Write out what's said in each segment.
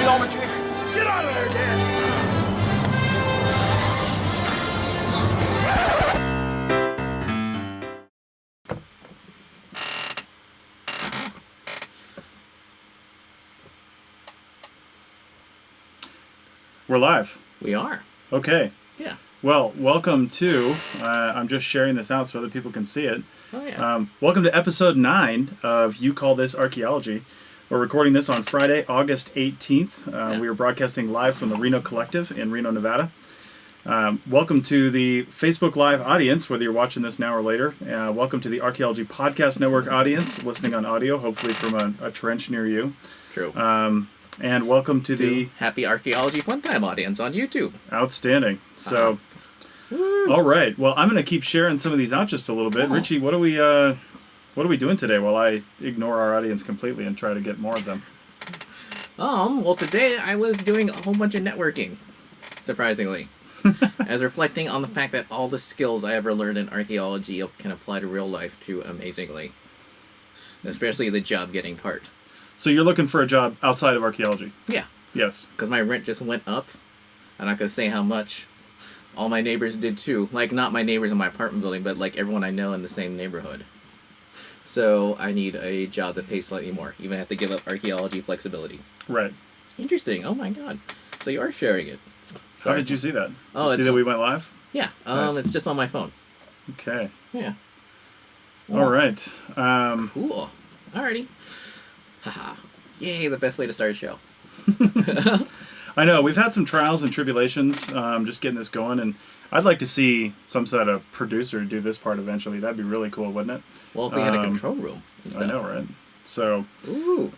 archaeology. Get out of there, Dan! We're live. We are. Okay. Yeah. Well, welcome to, I'm just sharing this out so other people can see it. Oh, yeah. Welcome to episode 9 of You Call This Archaeology. We're recording this on Friday, August 18th. We are broadcasting live from the Reno Collective in Reno, Nevada. Welcome to the Facebook Live audience, whether you're watching this now or later. Welcome to the Archaeology Podcast Network audience, listening on audio, hopefully from a trench near you. True. And welcome to the Happy Archaeology Fun Time audience on YouTube. Outstanding. So, all right. Well, I'm going to keep sharing some of these out just a little bit. Richie, what are we doing today while I ignore our audience completely and try to get more of them? Well, today I was doing a whole bunch of networking, surprisingly. As reflecting on the fact that all the skills I ever learned in archaeology can apply to real life too amazingly. Especially the job getting part. So you're looking for a job outside of archaeology? Yeah. Yes. Because my rent just went up. I'm not going to say how much. All my neighbors did too. Like, not my neighbors in my apartment building, but like everyone I know in the same neighborhood. So I need a job that pays slightly more. Even have to give up archaeology flexibility. Right. Interesting. Oh my god. So you are sharing it. How did you see that? Oh, see that we went live? Yeah. Nice. It's just on my phone. Okay. Yeah. All right. Cool. Alrighty. Haha. Yay, the best way to start a show. I know, we've had some trials and tribulations just getting this going, and I'd like to see some sort of producer do this part eventually. That'd be really cool, wouldn't it? Well, if we had a control room and stuff. I know, right? So, ooh.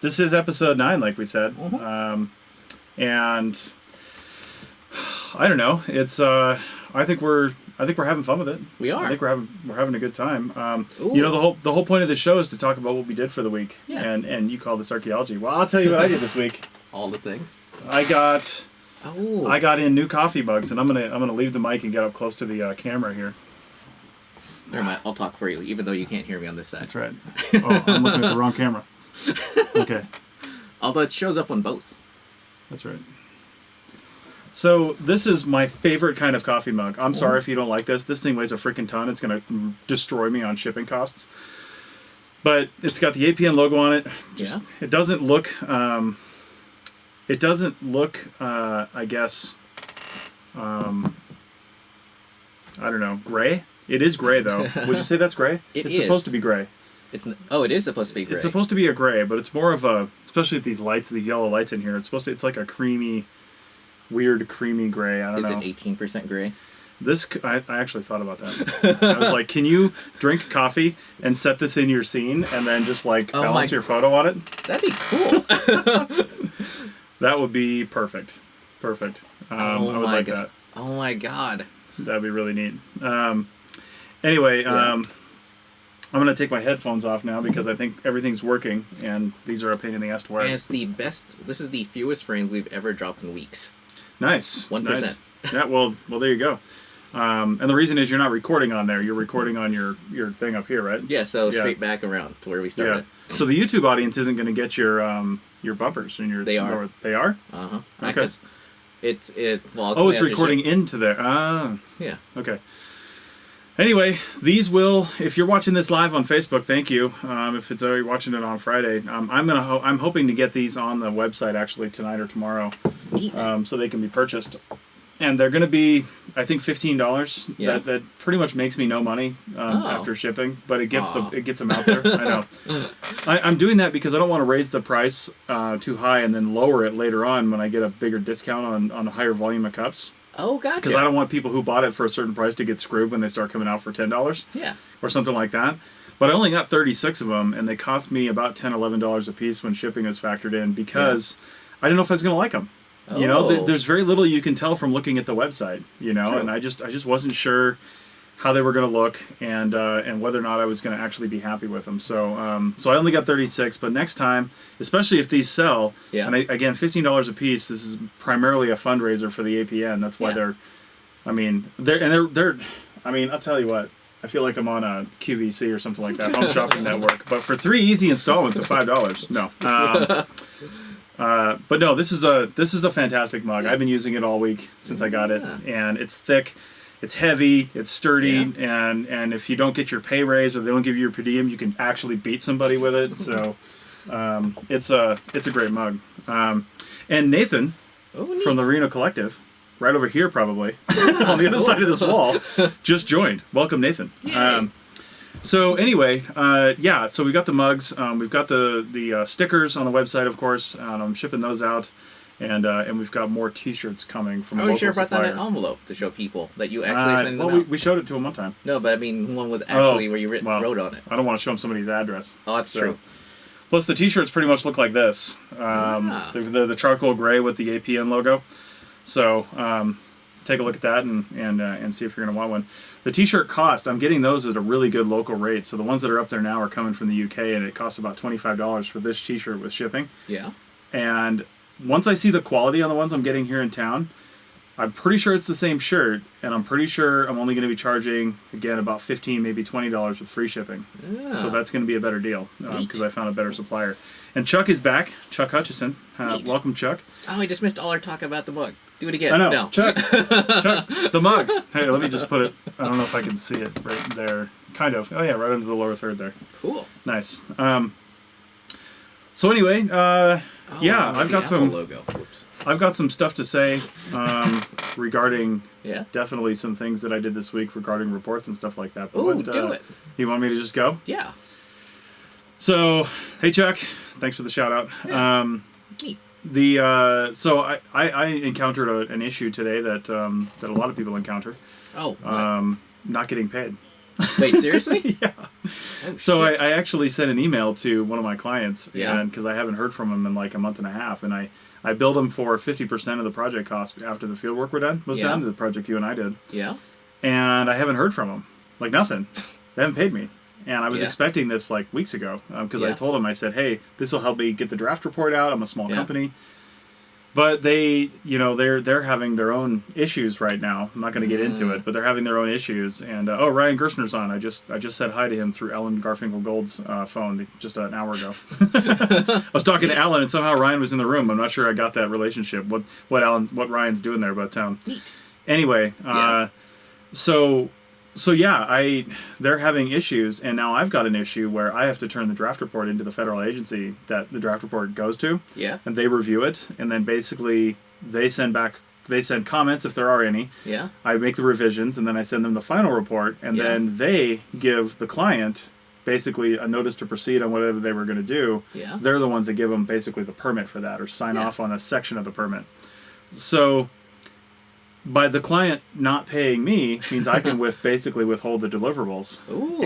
This is episode 9, like we said. Mm-hmm. And I don't know. It's I think we're having fun with it. We are. I think we're having a good time. You know, the whole point of the show is to talk about what we did for the week. Yeah. And you call this archaeology. Well, I'll tell you what I did this week. All the things. I got in new coffee mugs, and I'm gonna leave the mic and get up close to the camera here. Never mind. I'll talk for you, even though you can't hear me on this side. That's right. Oh, I'm looking at the wrong camera. Okay. Although it shows up on both. That's right. So this is my favorite kind of coffee mug. I'm sorry if you don't like this. This thing weighs a freaking ton. It's going to destroy me on shipping costs. But it's got the APN logo on it. It doesn't look, I guess, I don't know, gray? It is gray, though. Would you say that's gray? It's supposed to be gray. It is supposed to be gray. It's supposed to be a gray, but it's more of a, especially with these lights, these yellow lights in here, it's like a creamy, weird creamy gray. I don't know. Is it 18% gray? I actually thought about that. I was like, can you drink coffee and set this in your scene and then just like balance your photo on it? That'd be cool. That would be perfect. I would like that. Oh my god. That'd be really neat. Anyway, I'm going to take my headphones off now because I think everything's working and these are a pain in the ass to wear. And it's the best, this is the fewest frames we've ever dropped in weeks. Nice. 1%. Nice. Yeah, well, there you go. And the reason is you're not recording on there. You're recording on your thing up here, right? Yeah, straight back around to where we started. Yeah. So the YouTube audience isn't going to get your bumpers and your. They are. They are. Okay. It's recording into there. Ah. Yeah. Okay. Anyway, these will. If you're watching this live on Facebook, thank you. If it's already watching it on Friday, I'm hoping to get these on the website actually tonight or tomorrow, so they can be purchased. And they're going to be, I think, $15. Yeah. That pretty much makes me no money after shipping, but it gets them out there. I know. I'm doing that because I don't want to raise the price too high and then lower it later on when I get a bigger discount on a higher volume of cups. Oh, gotcha. Because I don't want people who bought it for a certain price to get screwed when they start coming out for $10. Yeah. Or something like that. But I only got 36 of them, and they cost me about $10, $11 a piece when shipping is factored in because I didn't know if I was going to like them. Oh. You know, there's very little you can tell from looking at the website, you know, True. and I just wasn't sure how they were going to look and whether or not I was going to actually be happy with them. So I only got 36, but next time, especially if these sell, and again, $15 a piece, this is primarily a fundraiser for the APN. That's why they're I'll tell you what, I feel like I'm on a QVC or something like that, Home Shopping Network, but for 3 easy installments of $5, no. But no, this is a fantastic mug. I've been using it all week since I got it, and it's thick, it's heavy, it's sturdy, and if you don't get your pay raise or they don't give you your per diem, you can actually beat somebody with it. So it's a great mug. And Nathan from the Reno Collective, right over here probably on the other side of this wall, just joined. Welcome, Nathan. So anyway, so we got the mugs. We've got the stickers on the website, of course. I'm shipping those out, and we've got more T-shirts coming from a local sure brought supplier. that in an envelope to show people that you actually sent them out. We showed it to them one time. No, but I mean one with actually where you wrote on it. I don't want to show them somebody's address. Oh, that's true. Plus, the T-shirts pretty much look like this. They're the charcoal gray with the APN logo. So take a look at that and see if you're going to want one. The T-shirt cost, I'm getting those at a really good local rate. So the ones that are up there now are coming from the UK, and it costs about $25 for this T-shirt with shipping. Yeah. And once I see the quality on the ones I'm getting here in town, I'm pretty sure it's the same shirt, and I'm pretty sure I'm only going to be charging, again, about $15, maybe $20 with free shipping. So that's going to be a better deal because I found a better supplier. And Chuck is back, Chuck Hutchison. Welcome, Chuck. Oh, I just missed all our talk about the mug. Do it again. I know. No. Chuck, the mug. Hey, let me just put it, I don't know if I can see it right there. Kind of. Oh, yeah, right under the lower third there. Cool. Nice. So anyway, I've got some logo. Oops. I've got some stuff to say regarding definitely some things that I did this week regarding reports and stuff like that. Ooh, do it. You want me to just go? Yeah. So, hey Chuck, thanks for the shout out. So I encountered an issue today that a lot of people encounter. Oh. Not getting paid. Wait, seriously? Yeah. Oh, so I actually sent an email to one of my clients, Yeah. because I haven't heard from him in like a month and a half, and I billed him for 50% of the project cost after the field work was done, the project you and I did. Yeah. And I haven't heard from him, like nothing. They haven't paid me. And I was expecting this like weeks ago because I told him, I said, hey, this will help me get the draft report out. I'm a small company. But they, they're having their own issues right now. I'm not going to get into it, but they're having their own issues. And Ryan Gerstner's on. I just said hi to him through Ellen Garfinkel Gold's phone just an hour ago. I was talking to Alan, and somehow Ryan was in the room. I'm not sure I got that relationship. What Ryan's doing there, but anyway, they're having issues, and now I've got an issue where I have to turn the draft report into the federal agency that the draft report goes to. Yeah. And they review it, and then basically they send comments if there are any. Yeah. I make the revisions, and then I send them the final report, and then they give the client basically a notice to proceed on whatever they were going to do. Yeah. They're the ones that give them basically the permit for that or sign off on a section of the permit. So by the client not paying me means I can basically withhold the deliverables. Ooh.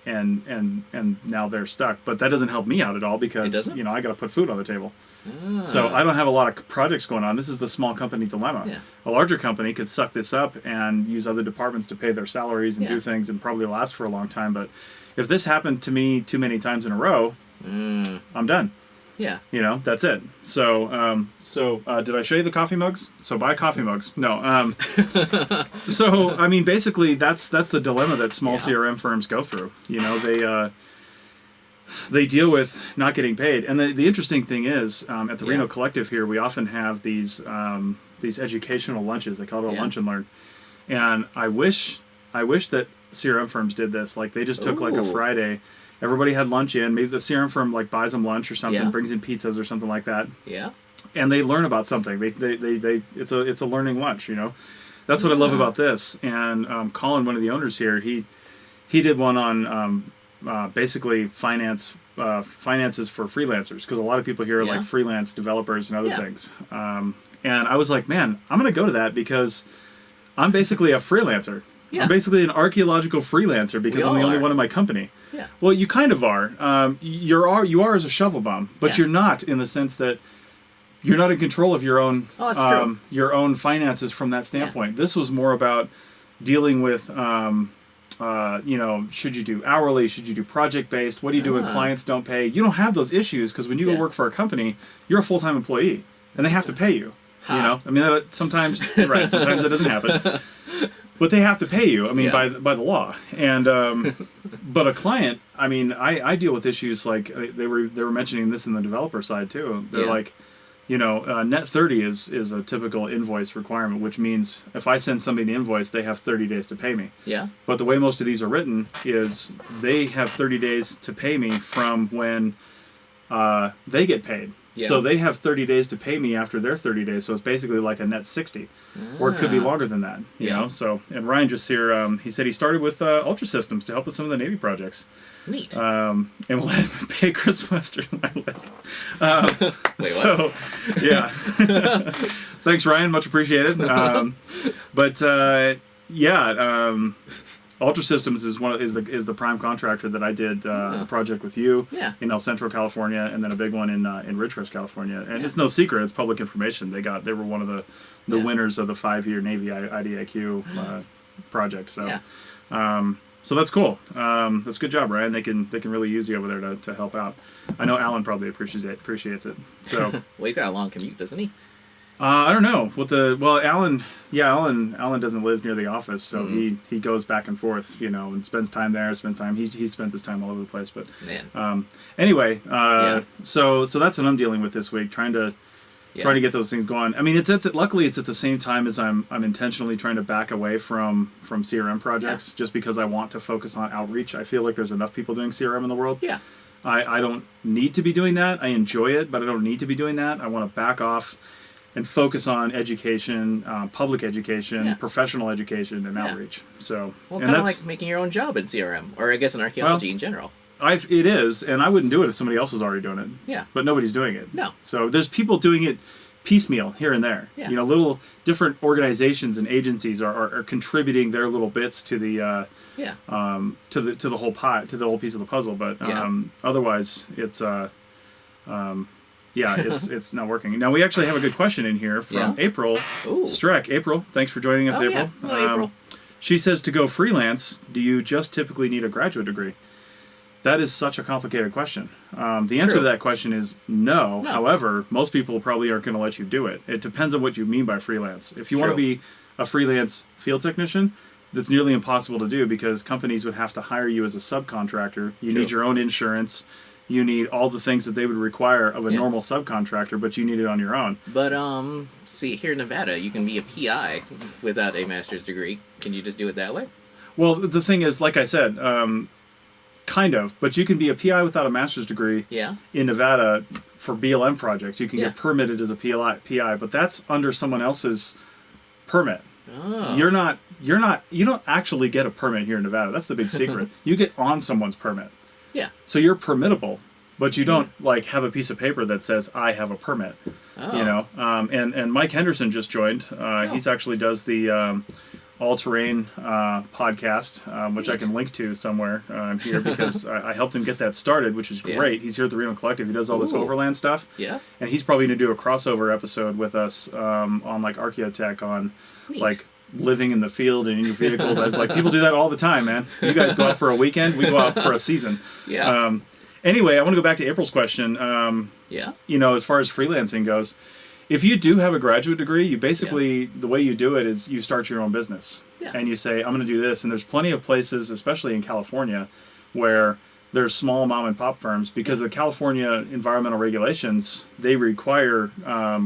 And now they're stuck. But that doesn't help me out at all because I got to put food on the table. Ah. So I don't have a lot of projects going on. This is the small company dilemma. Yeah. A larger company could suck this up and use other departments to pay their salaries and do things and probably last for a long time. But if this happened to me too many times in a row, I'm done. Yeah. That's it. So, did I show you the coffee mugs? So buy coffee mugs. No. So, I mean, basically, that's the dilemma that small CRM firms go through. They deal with not getting paid. And the interesting thing is, at the Reno Collective here, we often have these educational lunches. They call it a lunch and learn. And I wish that CRM firms did this. Like, they just took like a Friday. Everybody had lunch in. Maybe the CRM firm like buys them lunch or something, brings in pizzas or something like that. Yeah. And they learn about something. It's a learning lunch. That's what I love about this. And Colin, one of the owners here, he did one on basically finances for freelancers, because a lot of people here are like freelance developers and other things. And I was like, man, I'm going to go to that because I'm basically a freelancer. Yeah. I'm basically an archaeological freelancer because I'm the only one in my company. Yeah. Well, you kind of are. You are as a shovel bum, but you're not in the sense that you're not in control of your own finances from that standpoint. Yeah. This was more about dealing with, should you do hourly? Should you do project based? What do you do when clients don't pay? You don't have those issues because when you go work for a company, you're a full-time employee and they have to pay you. I mean, sometimes sometimes that doesn't happen. But they have to pay you, by the law. And but a client, I mean, I deal with issues like they were mentioning this in the developer side too. They're like, net 30 is a typical invoice requirement, which means if I send somebody an invoice, they have 30 days to pay me. Yeah. But the way most of these are written is they have 30 days to pay me from when they get paid. Yeah. So they have 30 days to pay me after their 30 days. So it's basically like a net 60, or it could be longer than that. You know. So, and Ryan just here, he said he started with Ultra Systems to help with some of the Navy projects. Neat. And we'll pay Chris Webster to my list. Wait, so, yeah. Thanks, Ryan. Much appreciated. Ultra Systems is the prime contractor that I did a project with you in El Centro, California, and then a big one in Ridgecrest, California. And it's no secret; it's public information. They were one of the winners of the 5-year Navy IDIQ project. So. So that's cool. That's a good job, Ryan. They can really use you over there to help out. I know Alan probably appreciates it. So well, he's got a long commute, doesn't he? I don't know Alan doesn't live near the office, so he goes back and forth, and spends time there. He spends his time all over the place. But anyway, so that's what I'm dealing with this week, trying to get those things going. I mean, luckily it's at the same time as I'm intentionally trying to back away from CRM projects, just because I want to focus on outreach. I feel like there's enough people doing CRM in the world. Yeah. I don't need to be doing that. I enjoy it, but I don't need to be doing that. I want to back off and focus on education, public education, professional education, and outreach. So, well, kind of like making your own job in CRM, or I guess in archaeology in general. It is, and I wouldn't do it if somebody else was already doing it. Yeah. But nobody's doing it. No. So there's people doing it piecemeal here and there. Yeah. Little different organizations and agencies are contributing their little bits to the to the whole pie, to the whole piece of the puzzle. But otherwise, it's it's not working. Now we actually have a good question in here from April Streck. April, thanks for joining us, April. Yeah. Hello, April. She says, to go freelance, do you just typically need a graduate degree? That is such a complicated question. The answer to that question is no. However, most people probably aren't going to let you do it. It depends on what you mean by freelance. If you want to be a freelance field technician, that's nearly impossible to do because companies would have to hire you as a subcontractor. You need your own insurance. You need all the things that they would require of a normal subcontractor, but you need it on your own. But, see, here in Nevada, you can be a PI without a master's degree. Can you just do it that way? Well, the thing is, like I said, kind of, but you can be a PI without a master's degree in Nevada for BLM projects. You can get permitted as a PI, but that's under someone else's permit. Oh. You don't actually get a permit here in Nevada. That's the big secret. You get on someone's permit. Yeah. So you're permittable, but you don't have a piece of paper that says I have a permit. Oh. And Mike Henderson just joined. He's actually does the all-terrain podcast, which I can link to somewhere here because I helped him get that started, which is great. He's here at the Reno Collective. He does all this overland stuff. Yeah. And he's probably going to do a crossover episode with us on Archaeotech on living in the field and in your vehicles. I was like, people do that all the time, man. You guys go out for a weekend, we go out for a season. Yeah. Anyway, I want to go back to April's question. As far as freelancing goes, if you do have a graduate degree, you basically, the way you do it is you start your own business. Yeah. And you say, I'm going to do this. And there's plenty of places, especially in California, where there's small mom and pop firms because the California environmental regulations, they require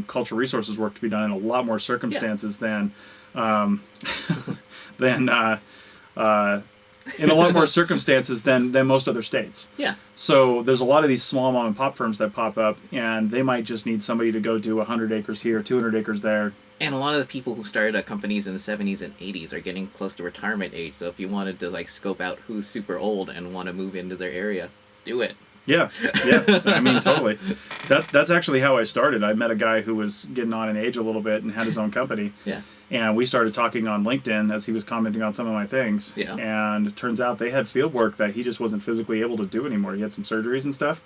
cultural resources work to be done in a lot more circumstances than in a lot more circumstances than most other states. Yeah. So there's a lot of these small mom and pop firms that pop up, and they might just need somebody to go do 100 acres here, 200 acres there. And a lot of the people who started companies in the 70s and 80s are getting close to retirement age. So if you wanted to scope out who's super old and want to move into their area, do it. Yeah. I mean, totally. That's actually how I started. I met a guy who was getting on in age a little bit and had his own company. Yeah. And we started talking on LinkedIn as he was commenting on some of my things. Yeah. And it turns out they had field work that he just wasn't physically able to do anymore. He had some surgeries and stuff.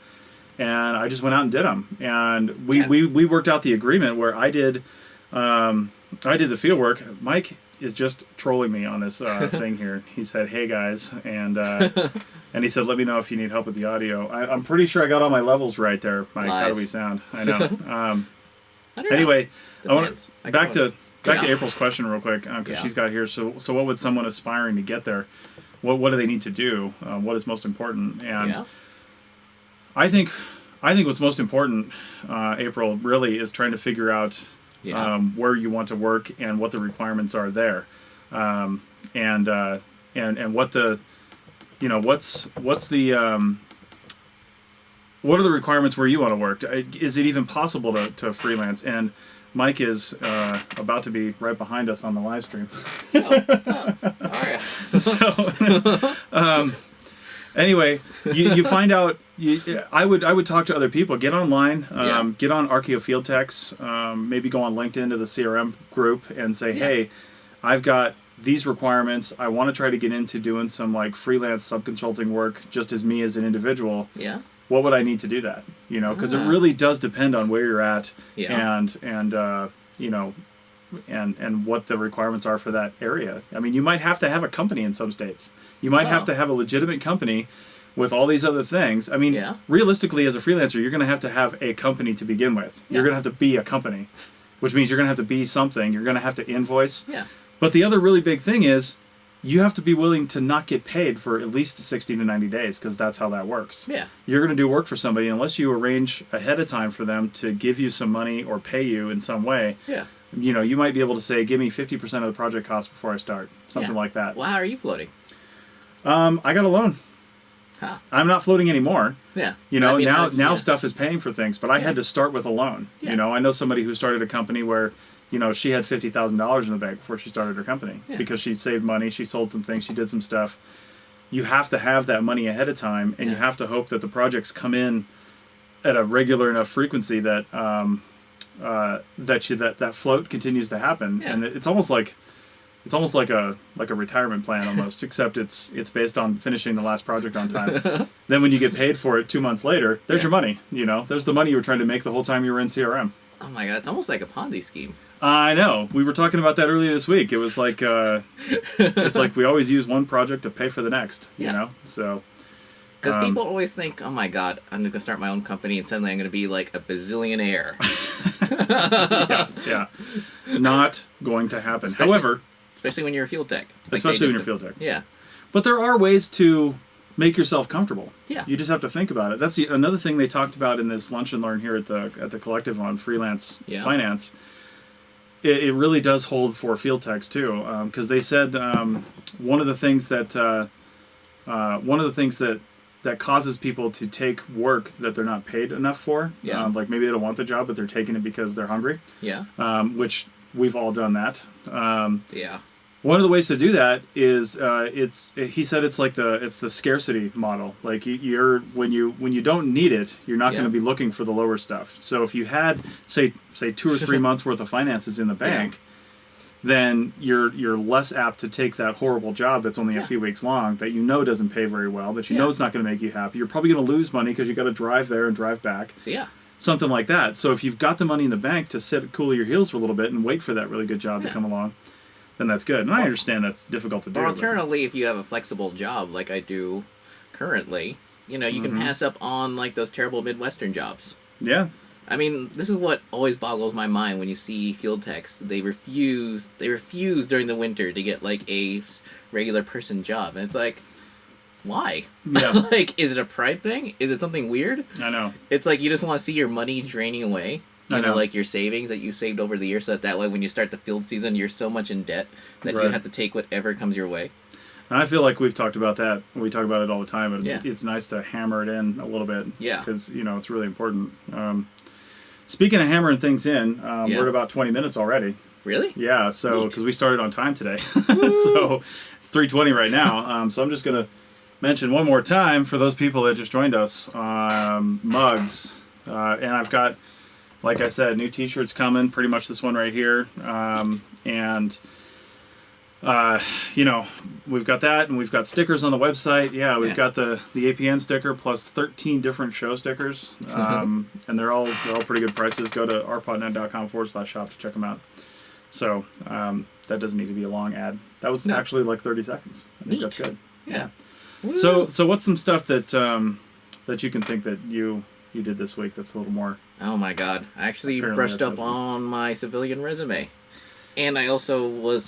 And I just went out and did them. And we worked out the agreement where I did the field work. Mike is just trolling me on this thing here. He said, "Hey guys," and he said, "Let me know if you need help with the audio." I'm pretty sure I got all my levels right there, Mike. Lies. How do we sound? I know. Anyway, I want back to April's question real quick because she's got here. So what would someone aspiring to get there? What do they need to do? What is most important? And I think I think what's most important, April, really is trying to figure out where you want to work and what the requirements are there, and what the, what's the what are the requirements where you want to work? Is it even possible to freelance? And Mike is about to be right behind us on the live stream. All right. So, anyway, you find out. I would talk to other people. Get online. Get on ArchaeoFieldTechs. Maybe go on LinkedIn to the CRM group and say, hey, I've got these requirements. I want to try to get into doing some like freelance subconsulting work just as me as an individual. Yeah. What would I need to do that? Because it really does depend on where you're at and what the requirements are for that area. I mean, you might have to have a company in some states. You might have to have a legitimate company with all these other things. I mean, realistically, as a freelancer, you're going to have a company to begin with. You're going to have to be a company, which means you're going to have to be something. You're going to have to invoice. Yeah. But the other really big thing is you have to be willing to not get paid for at least 60 to 90 days because that's how that works. Yeah. You're going to do work for somebody unless you arrange ahead of time for them to give you some money or pay you in some way. Yeah. You might be able to say, give me 50% of the project cost before I start. Something like that. Well, how are you floating? I got a loan. Huh. I'm not floating anymore. Yeah. Now stuff is paying for things, but I had to start with a loan. Yeah. I know somebody who started a company where she had $50,000 in the bank before she started her company because she saved money, she sold some things, she did some stuff. You have to have that money ahead of time, and you have to hope that the projects come in at a regular enough frequency that that float continues to happen. And it's almost like a retirement plan almost, except it's based on finishing the last project on time. Then when you get paid for it 2 months later, there's your money. There's the money you were trying to make the whole time you were in CRM. Oh my god, it's almost like a Ponzi scheme. I know. We were talking about that earlier this week. It was like it's like we always use one project to pay for the next. So. Because people always think, oh my god, I'm going to start my own company and suddenly I'm going to be like a bazillionaire. yeah. Not going to happen. However. Especially when you're a field tech. Especially when you're field tech. Yeah. But there are ways to make yourself comfortable. Yeah. You just have to think about it. That's another thing they talked about in this lunch and learn here at the collective on freelance finance. It really does hold for field techs too, because they said one of the things that causes people to take work that they're not paid enough for. Like maybe they don't want the job, but they're taking it because they're hungry. Yeah. Which we've all done that. One of the ways to do that is he said it's the scarcity model. Like when you don't need it, you're not going to be looking for the lower stuff. So if you had say 2 or 3 months worth of finances in the bank, then you're less apt to take that horrible job that's only a few weeks long, that doesn't pay very well, that you know it's not going to make you happy. You're probably going to lose money because you got to drive there and drive back. Something like that. So if you've got the money in the bank to sit cool your heels for a little bit and wait for that really good job to come along, then that's good. And I understand that's difficult to do. Or alternatively, if you have a flexible job like I do currently, you can pass up on like those terrible Midwestern jobs. Yeah. I mean, this is what always boggles my mind when you see field techs. They refuse during the winter to get like a regular person job. And it's like, why? Yeah. Like, is it a pride thing? Is it something weird? I know. It's like you just want to see your money draining away. You know, like your savings that you saved over the year, so that way when you start the field season, you're so much in debt that you have to take whatever comes your way. And I feel like we've talked about that. We talk about it all the time, but it's nice to hammer it in a little bit. Yeah. Because, it's really important. Speaking of hammering things in, we're at about 20 minutes already. Really? Yeah, so because we started on time today. So it's 3:20 right now. So I'm just going to mention one more time for those people that just joined us, mugs. And I've got, like I said, new t-shirts coming, pretty much this one right here. We've got that, and we've got stickers on the website. Yeah, we've got the APN sticker plus 13 different show stickers. And they're all pretty good prices. Go to arpodnet.com/shop to check them out. So that doesn't need to be a long ad. That was actually like 30 seconds. I think that's good. Yeah. So what's some stuff that you can think that you did this week that's a little more... Oh my god. I actually brushed up on my civilian resume. And I also was,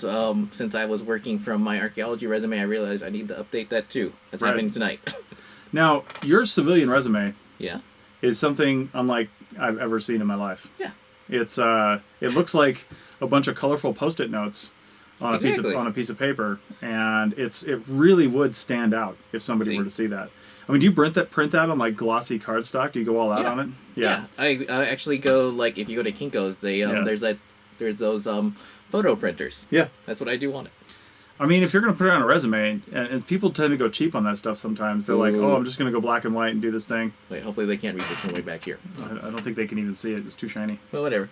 since I was working from my archaeology resume, I realized I need to update that too. That's happening tonight. Now, your civilian resume is something unlike I've ever seen in my life. Yeah. It looks like a bunch of colorful Post-it notes on Exactly. a piece of paper, and it really would stand out if somebody See? were to see that. I mean, do you print that on like glossy cardstock? Do you go all out Yeah. on it? Yeah. I actually go, like, if you go to Kinko's, they Yeah. there's those photo printers. Yeah. That's what I do on it. I mean, if you're going to put it on a resume, and people tend to go cheap on that stuff sometimes. They're like, Ooh. oh, I'm just going to go black and white and do this thing. Wait, hopefully they can't read this from way back here. I don't think they can even see it. It's too shiny. Well, whatever.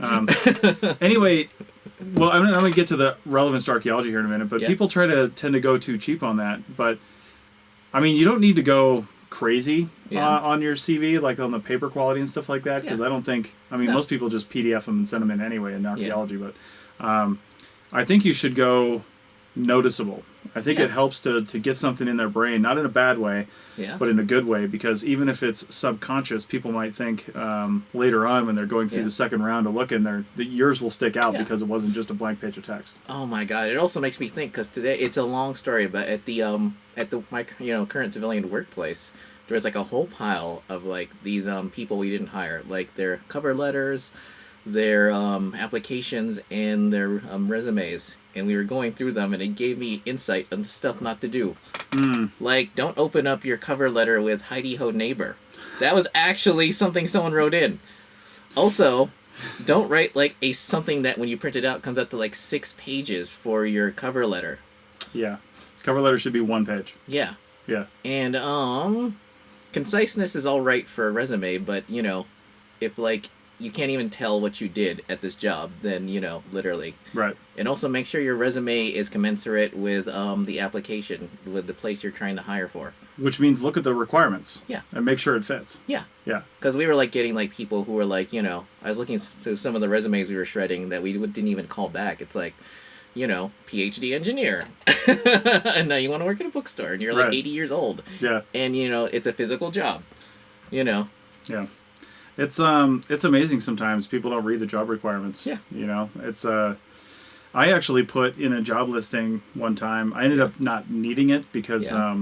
Anyway, well, I'm going to get to the relevance to archaeology here in a minute, but Yeah. people tend to go too cheap on that. But, I mean, you don't need to go crazy Yeah. on your CV, like on the paper quality and stuff like that, because Yeah. I don't think, I mean, No. most people just PDF them and send them in anyway in archaeology, but I think you should go noticeable. I think Yeah. it helps to get something in their brain, not in a bad way, Yeah. but in a good way, because even if it's subconscious, people might think later on when they're going through Yeah. the second round of looking, that yours will stick out Yeah. because it wasn't just a blank page of text. Oh my god! It also makes me think, because today it's a long story, but at my current civilian workplace, there was like a whole pile of like these people we didn't hire, like their cover letters, their applications, and their resumes, and we were going through them, and it gave me insight on stuff not to do. Like, don't open up your cover letter with "Heidi Ho neighbor." That was actually something someone wrote in. Also, don't write like something that when you print it out comes out to like 6 pages for your cover letter. Yeah. Cover letter should be 1 page. Yeah. Yeah. And conciseness is all right for a resume, but if like you can't even tell what you did at this job, then literally. Right. And also make sure your resume is commensurate with the application, with the place you're trying to hire for. Which means look at the requirements. Yeah. And make sure it fits. Yeah. Yeah. Because we were like getting like people who were like, I was looking through some of the resumes we were shredding that we didn't even call back. It's like, PhD engineer. And now you want to work at a bookstore and you're like Right. 80 years old. Yeah. And, it's a physical job. Yeah. It's amazing sometimes people don't read the job requirements. Yeah. It's I actually put in a job listing one time. I ended up not needing it because Yeah.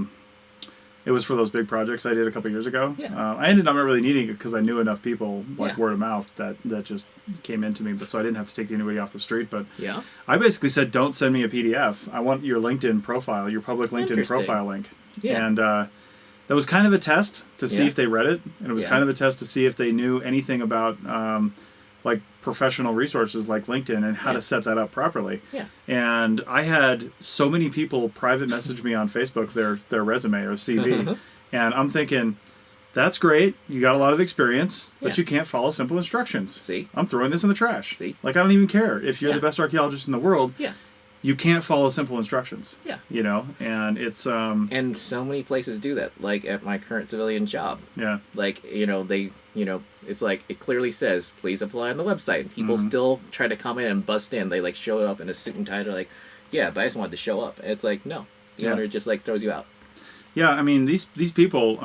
it was for those big projects I did a couple years ago. Yeah. I ended up not really needing it because I knew enough people, like Yeah. word of mouth, that just came into me. But so I didn't have to take anybody off the street. But Yeah. I basically said, don't send me a PDF. I want your LinkedIn profile, your public LinkedIn Interesting. profile link. Yeah. And that was kind of a test to see Yeah. if they read it, and it was Yeah. kind of a test to see if they knew anything about like professional resources like LinkedIn and how Yeah. to set that up properly. Yeah. And I had so many people private message me on Facebook their resume or CV, and I'm thinking, that's great, you got a lot of experience, but Yeah. you can't follow simple instructions. See? I'm throwing this in the trash. See? Like, I don't even care if you're Yeah. the best archaeologist in the world. Yeah. You can't follow simple instructions. Yeah. And it's And so many places do that. Like at my current civilian job. yeah. Like, they, it's like, it clearly says, please apply on the website. And people Mm-hmm. still try to come in and bust in. They like show up in a suit and tie. They're like, yeah, but I just wanted to show up. And it's like, no. The Yeah. owner just like throws you out. Yeah, I mean, these people,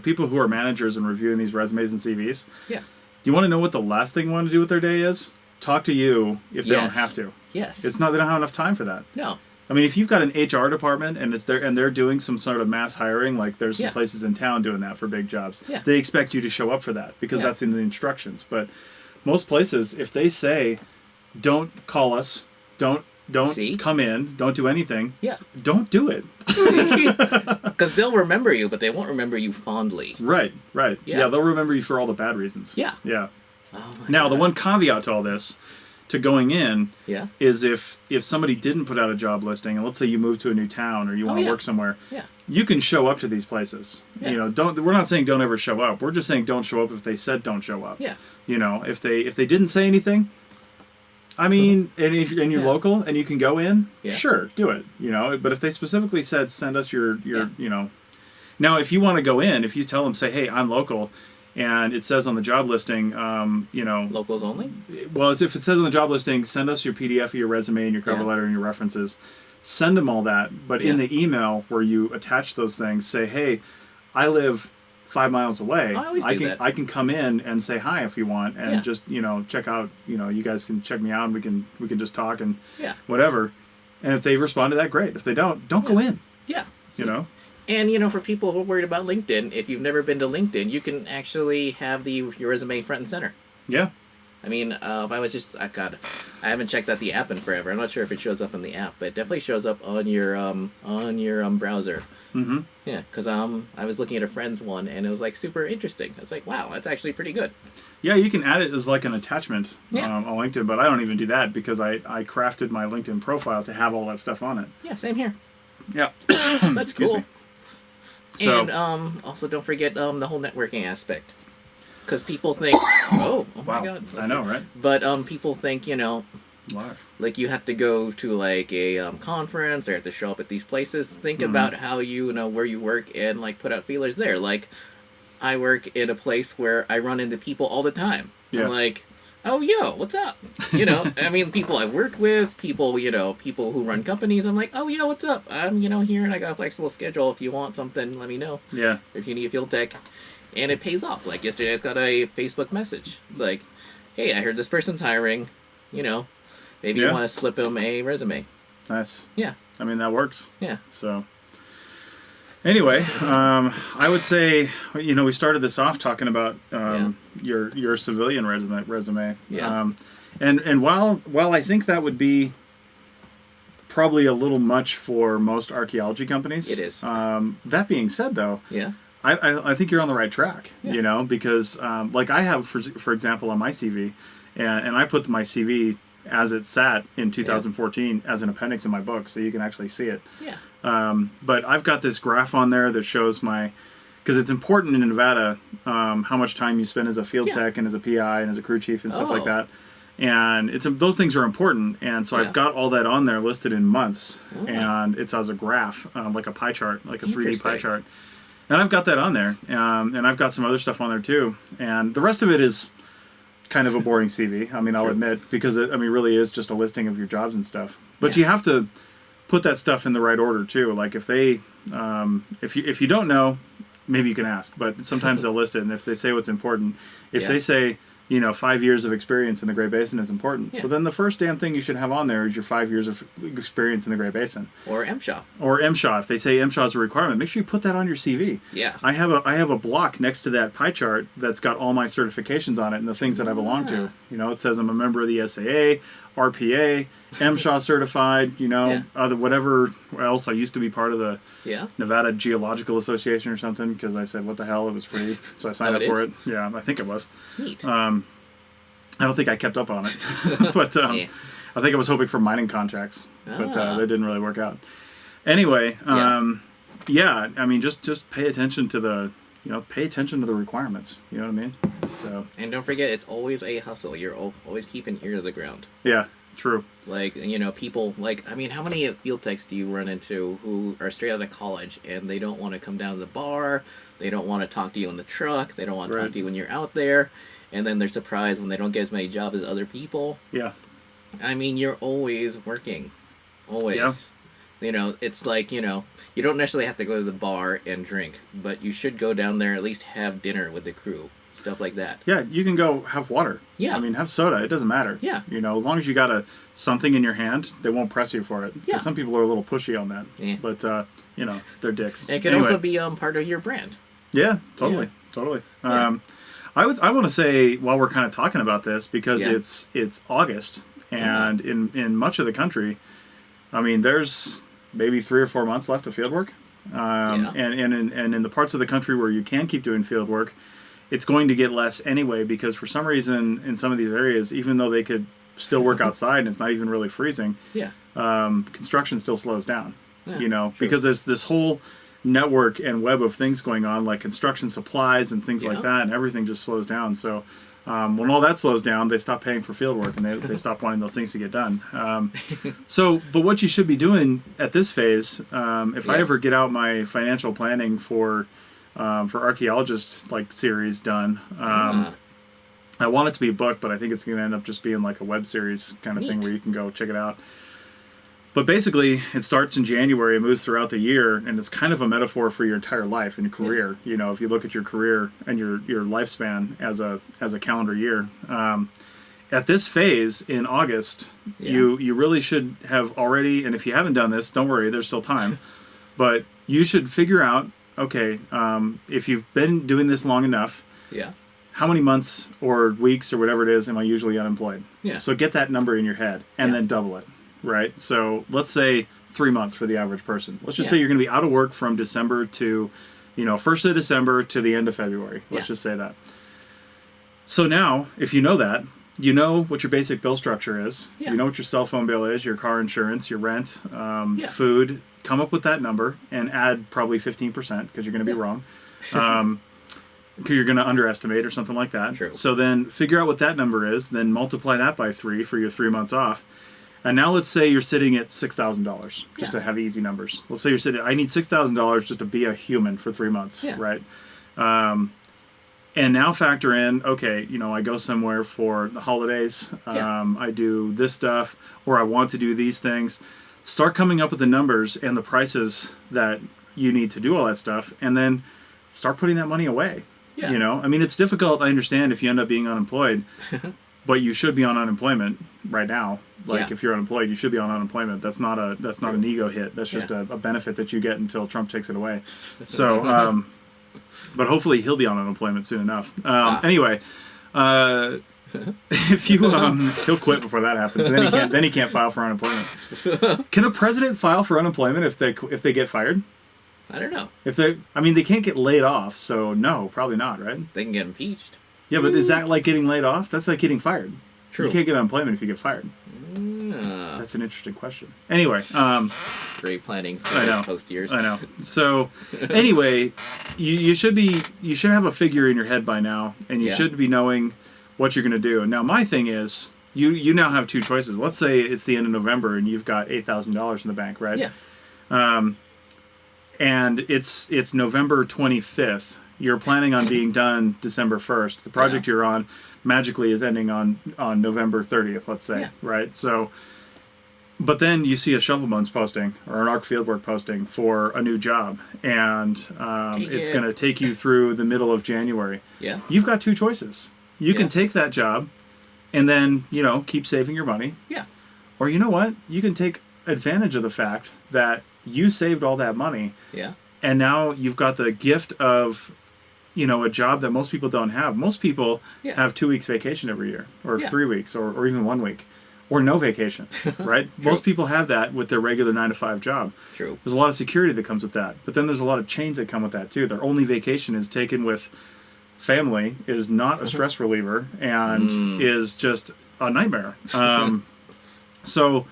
people who are managers and reviewing these resumes and CVs. Yeah. You want to know what the last thing they want to do with their day is? Talk to you if they don't Yes. have to. Yes. They don't have enough time for that. No. I mean, if you've got an HR department and they're doing some sort of mass hiring, like there's some Yeah. places in town doing that for big jobs. Yeah. They expect you to show up for that because Yeah. that's in the instructions. But most places, if they say, don't call us, don't See? come in, don't do anything, Yeah. don't do it. Because they'll remember you, but they won't remember you fondly. Right. Yeah. Yeah, they'll remember you for all the bad reasons. Yeah. Yeah. Oh my Now, the God. one caveat to all this, to going in, Yeah. is if somebody didn't put out a job listing, and let's say you move to a new town or you want to yeah. work somewhere, Yeah. you can show up to these places. Yeah. We're not saying don't ever show up. We're just saying don't show up if they said don't show up. Yeah. If they didn't say anything, I mean, and you're Yeah. local and you can go in, Yeah. sure, do it. But if they specifically said send us your Yeah. Now if you want to go in, if you tell them, say, hey, I'm local, and it says on the job listing, Locals only? well, if it says on the job listing, send us your PDF of your resume and your cover Yeah. letter and your references. Send them all that, but in Yeah. the email where you attach those things, say, hey, I live 5 miles away. I always do that. I can come in and say hi if you want, and Yeah. just check out. You guys can check me out, and we can just talk and Yeah. whatever. And if they respond to that, great. If they don't go in. Yeah. You know. And, you know, for people who are worried about LinkedIn, if you've never been to LinkedIn, you can actually have your resume front and center. Yeah. I mean, if I was just, I haven't checked out the app in forever. I'm not sure if it shows up in the app, but it definitely shows up on your browser. Mm-hmm. Yeah, because I was looking at a friend's one, and it was like super interesting. I was like, wow, that's actually pretty good. Yeah, you can add it as like an attachment Yeah. on LinkedIn, but I don't even do that because I crafted my LinkedIn profile to have all that stuff on it. Yeah, same here. Yeah. That's Excuse cool. me. So, And also don't forget the whole networking aspect. Because people think, oh wow. my god. I know, right? But people think, you know, Live. like you have to go to like a conference or have to show up at these places. Think about how you know where you work and like put out feelers there. Like I work in a place where I run into people all the time. Yeah. I'm like, oh yo, what's up? You know, I mean, people I work with, people, you know, people who run companies. I'm like, oh yo, what's up? I'm, you know, here and I got a flexible schedule. If you want something, let me know. Yeah. If you need a field tech. And it pays off. Like yesterday I just got a Facebook message. It's like, hey, I heard this person's hiring. You know, maybe you want to slip them a resume. Nice. Yeah. I mean, that works. Yeah. So, anyway, I would say, you know, we started this off talking about your civilian resume. Yeah. And while I think that would be probably a little much for most archaeology companies. It is. That being said, though, Yeah. I think you're on the right track, Yeah. you know, because like I have, for example, on my CV, and I put my CV as it sat in 2014 as an appendix in my book, so you can actually see it. Yeah. But I've got this graph on there that shows because it's important in Nevada how much time you spend as a field tech and as a PI and as a crew chief and stuff like that. And those things are important, and so I've got all that on there listed in months, and it's as a graph, like a pie chart, like a 3D pie chart. And I've got that on there, and I've got some other stuff on there too. And the rest of it is kind of a boring CV. I mean, I'll admit, because it really is just a listing of your jobs and stuff. But you have to put that stuff in the right order too. Like if they, if you don't know, maybe you can ask. But sometimes they'll list it, and if they say what's important, if they say, you know, 5 years of experience in the Great Basin is important. Yeah. Well, then the first damn thing you should have on there is your 5 years of experience in the Great Basin. Or MSHA. Or MSHA. If they say MSHA is a requirement, make sure you put that on your CV. Yeah. I have a block next to that pie chart that's got all my certifications on it and the things that I belong to. You know, it says I'm a member of the SAA, RPA, MSHA certified, you know, whatever else. I used to be part of the Nevada Geological Association or something because I said, what the hell, it was free. So I signed up for it. Yeah, I think it was. Neat. I don't think I kept up on it. But I think I was hoping for mining contracts. But that didn't really work out. Anyway, I mean, just pay attention to the requirements. You know what I mean? So. And don't forget, it's always a hustle. You're always keeping ear to the ground. Yeah, true. Like, you know, people, like, I mean, how many field techs do you run into who are straight out of college and they don't want to come down to the bar, they don't want to talk to you in the truck, they don't want to talk to you when you're out there, and then they're surprised when they don't get as many jobs as other people? Yeah. I mean, you're always working. Always. Yeah. You know, it's like, you know, you don't necessarily have to go to the bar and drink, but you should go down there, at least have dinner with the crew. Stuff like that. Yeah, you can go have water. Yeah. I mean, have soda. It doesn't matter. Yeah. You know, as long as you got something in your hand, they won't press you for it. Yeah. Some people are a little pushy on that. Yeah. But, you know, they're dicks. It can also be part of your brand. Yeah, totally. Totally. Yeah. I want to say, while we're kind of talking about this, because it's August, and in much of the country, I mean, there's maybe 3 or 4 months left of field work. And in the parts of the country where you can keep doing field work, it's going to get less anyway, because for some reason in some of these areas, even though they could still work outside and it's not even really freezing, construction still slows down. Yeah, you know, true. because there's this whole network and web of things going on, like construction supplies and things like that, and everything just slows down. So when all that slows down, they stop paying for field work, and they stop wanting those things to get done. But what you should be doing at this phase, if I ever get out my financial planning for archaeologist like series done, I want it to be a book, but I think it's going to end up just being like a web series kind of thing where you can go check it out. But basically, it starts in January, it moves throughout the year, and it's kind of a metaphor for your entire life and your career. You know, if you look at your career and your lifespan as a calendar year, at this phase in August, you really should have already. And if you haven't done this, don't worry, there's still time. But you should figure out, okay, if you've been doing this long enough, Yeah. how many months or weeks or whatever it is am I usually unemployed? Yeah. So get that number in your head and then double it, right? So let's say 3 months for the average person. Let's just say you're going to be out of work from December to, 1st of December to the end of February. Let's just say that. So now, if you know that, you know what your basic bill structure is. Yeah. You know what your cell phone bill is, your car insurance, your rent, food. Come up with that number and add probably 15% because you're going to be wrong. You're going to underestimate or something like that. True. So then figure out what that number is, then multiply that by 3 for your 3 months off. And now let's say you're sitting at $6,000, just to have easy numbers. Let's say you're sitting, I need $6,000 just to be a human for 3 months, right? And now factor in, okay, I go somewhere for the holidays, I do this stuff, or I want to do these things. Start coming up with the numbers and the prices that you need to do all that stuff, and then start putting that money away. Yeah. I mean, it's difficult, I understand, if you end up being unemployed, but you should be on unemployment right now. Like, if you're unemployed, you should be on unemployment. That's not an ego hit. That's just a benefit that you get until Trump takes it away. So, but hopefully he'll be on unemployment soon enough. Anyway, if you he'll quit before that happens. And then he can't file for unemployment. Can a president file for unemployment if they get fired? I don't know. They can't get laid off, so no, probably not, right? They can get impeached. Yeah, but is that like getting laid off? That's like getting fired. True. You can't get unemployment if you get fired. That's an interesting question. Anyway, great planning for post years. I know. So, anyway, you should have a figure in your head by now, and you should be knowing what you're going to do. Now, my thing is, you now have two choices. Let's say it's the end of November and you've got $8,000 in the bank, right? Yeah. And it's November 25th. You're planning on being done December 1st. The project you're on magically is ending on November 30th, let's say, right? So, but then you see a Shovel Bones posting or an Arc Fieldwork posting for a new job, and it's going to take you through the middle of January. Yeah. You've got two choices. You can take that job and then, keep saving your money. Yeah. Or you know what? You can take advantage of the fact that you saved all that money. Yeah. And now you've got the gift of, a job that most people don't have. Most people have 2 weeks vacation every year, or 3 weeks, or even 1 week, or no vacation, right? Most people have that with their regular 9-to-5 job. True. There's a lot of security that comes with that. But then there's a lot of chains that come with that too. Their only vacation is taken with family, is not a stress reliever, and is just a nightmare. So,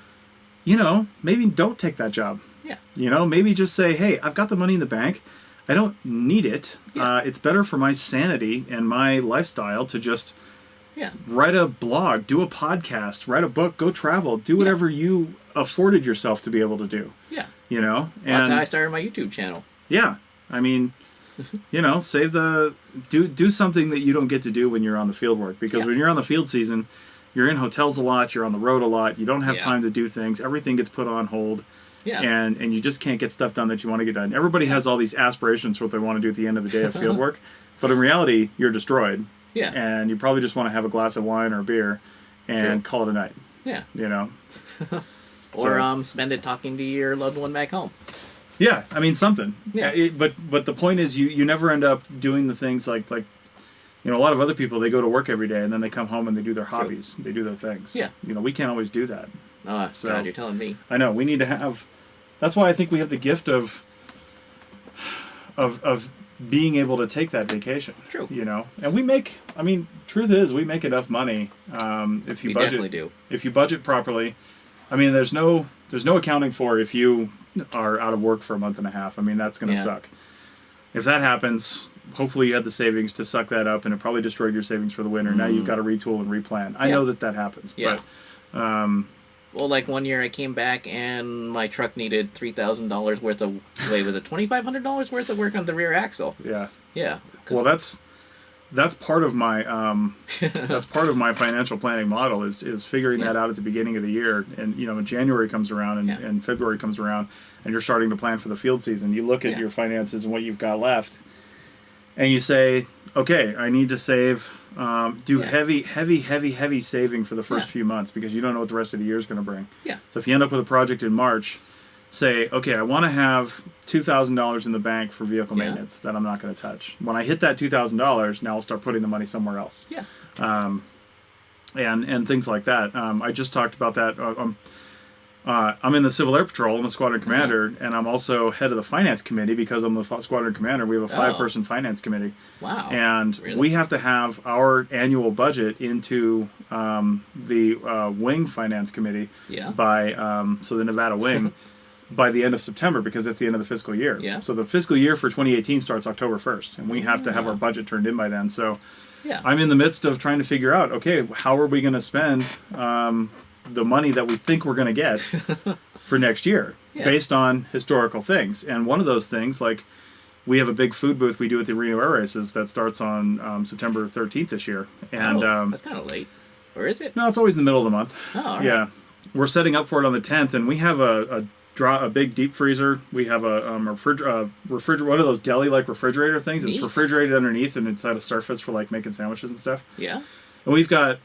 maybe don't take that job. Yeah. Maybe just say, hey, I've got the money in the bank. I don't need it. Yeah. It's better for my sanity and my lifestyle to just Yeah. Write a blog, do a podcast, write a book, go travel, do whatever you afforded yourself to be able to do. Yeah. You know? And That's how I started my YouTube channel. yeah. I mean, you know, save the do something that you don't get to do when you're on the field work, because when you're on the field season, you're in hotels a lot, you're on the road a lot, you don't have time to do things, everything gets put on hold. Yeah. And you just can't get stuff done that you want to get done. Everybody has all these aspirations for what they want to do at the end of the day of field work, but in reality, you're destroyed. Yeah. And you probably just want to have a glass of wine or a beer and call it a night. Yeah. You know? Or spend it talking to your loved one back home. Yeah, I mean, something. Yeah. But the point is, you never end up doing the things like you know, a lot of other people, they go to work every day and then they come home and they do their hobbies. They do their things. Yeah. You know, we can't always do that. Oh, So- God, you're telling me. I know, we need to have... That's why I think we have the gift of being able to take that vacation. True. You know? And we make... I mean, truth is, we make enough money if you We budget... definitely do. If you budget properly. I mean, there's no accounting for if you are out of work for a month and a half. I mean, that's going to suck. If that happens, hopefully you had the savings to suck that up, and it probably destroyed your savings for the winter. Now you've got to retool and replan. I know that happens. Yeah. But, well, like one year I came back and my truck needed $3,000 worth of... Wait, was it $2,500 worth of work on the rear axle? yeah. Yeah. Well, that's part of my that's part of my financial planning model is figuring that out at the beginning of the year. And you know, when January comes around and February comes around and you're starting to plan for the field season, you look at your finances and what you've got left, and you say, okay, I need to save, heavy saving for the first few months, because you don't know what the rest of the year is going to bring. Yeah. So if you end up with a project in March, say, okay, I want to have $2,000 in the bank for vehicle Yeah. maintenance that I'm not going to touch. When I hit that $2,000, now I'll start putting the money somewhere else. Yeah. And things like that. I just talked about that. I'm in the Civil Air Patrol. I'm a squadron commander, and I'm also head of the finance committee because I'm the squadron commander. We have a 5-person finance committee. Wow. And Really? we have to have our annual budget into the wing finance committee Yeah. by so the Nevada wing by the end of September, because it's the end of the fiscal year. Yeah. So the fiscal year for 2018 starts October 1st, and we have to have our budget turned in by then. So Yeah. I'm in the midst of trying to figure out, okay, how are we going to spend the money that we think we're going to get for next year based on historical things. And one of those things, like, we have a big food booth we do at the Reno Air Races that starts on September 13th this year. And that's kind of late. Or is it? no, it's always in the middle of the month. Oh, all right. Yeah. We're setting up for it on the 10th, and we have a big deep freezer. We have a refrigerator, one of those deli-like refrigerator things. It's Neat. refrigerated underneath, and it's had a surface for, like, making sandwiches and stuff. Yeah. And we've got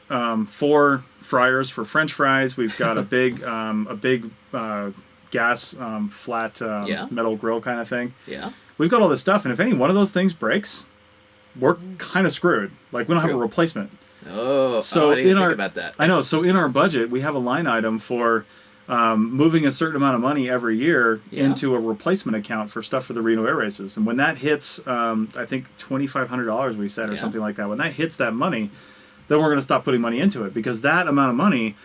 4 fryers for French fries. We've got a big gas flat metal grill kind of thing. Yeah. We've got all this stuff, and if any one of those things breaks, we're kind of screwed. Like, we don't have a replacement. Oh, So I didn't in think our about that. I know. So in our budget, we have a line item for moving a certain amount of money every year into a replacement account for stuff for the Reno Air Races. And when that hits, I think $2,500 we said or something like that. When that hits that money, then we're going to stop putting money into it, because that amount of money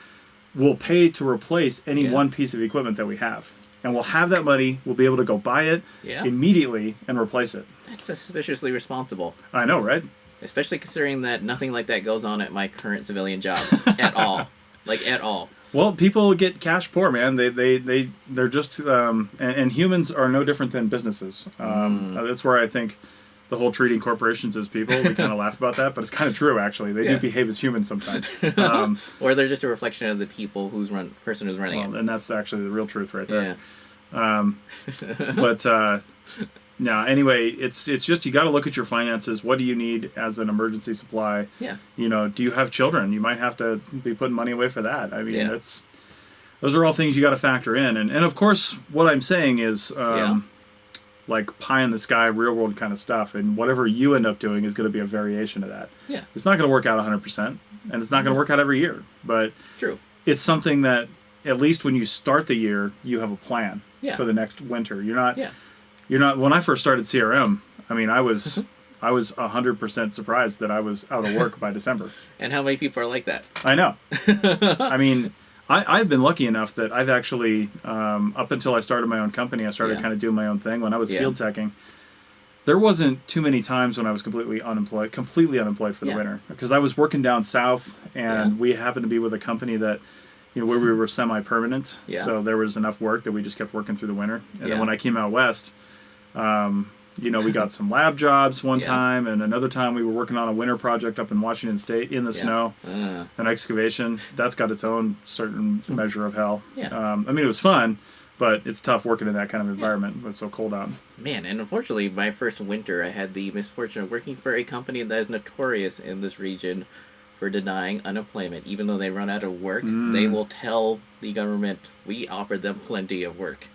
will pay to replace any one piece of equipment that we have. And we'll have that money, we'll be able to go buy it immediately and replace it. That's suspiciously responsible. I know, right? Especially considering that nothing like that goes on at my current civilian job at all. Like, at all. Well, people get cash poor, man. They're just and humans are no different than businesses. That's where I think the whole treating corporations as people, we kind of laugh about that, but it's kind of true, actually. They do behave as humans sometimes. Or they're just a reflection of the people person who's running it. And that's actually the real truth right there. Yeah. But no, anyway, it's just, you got to look at your finances. What do you need as an emergency supply? Yeah. You know, do you have children? You might have to be putting money away for that. I mean, those are all things you got to factor in. And of course, what I'm saying is, like, pie in the sky, real world kind of stuff. And whatever you end up doing is going to be a variation of that. Yeah. It's not going to work out 100%, and it's not going to work out every year. But True. it's something that, at least when you start the year, you have a plan for the next winter. You're not, when I first started CRM, I mean, I was 100% surprised that I was out of work by December. And how many people are like that? I know. I mean, I've been lucky enough that I've actually, up until I started my own company, I started kind of doing my own thing. When I was field teching, there wasn't too many times when I was completely unemployed for the winter. Because I was working down south, and we happened to be with a company that, you know, where we were semi-permanent. So there was enough work that we just kept working through the winter. And then when I came out west, you know, we got some lab jobs one time, and another time we were working on a winter project up in Washington State in the snow, an excavation. That's got its own certain measure of hell. I mean, it was fun, but it's tough working in that kind of environment when it's so cold out. Man, and unfortunately, my first winter, I had the misfortune of working for a company that is notorious in this region for denying unemployment. Even though they run out of work, they will tell the government, we offered them plenty of work.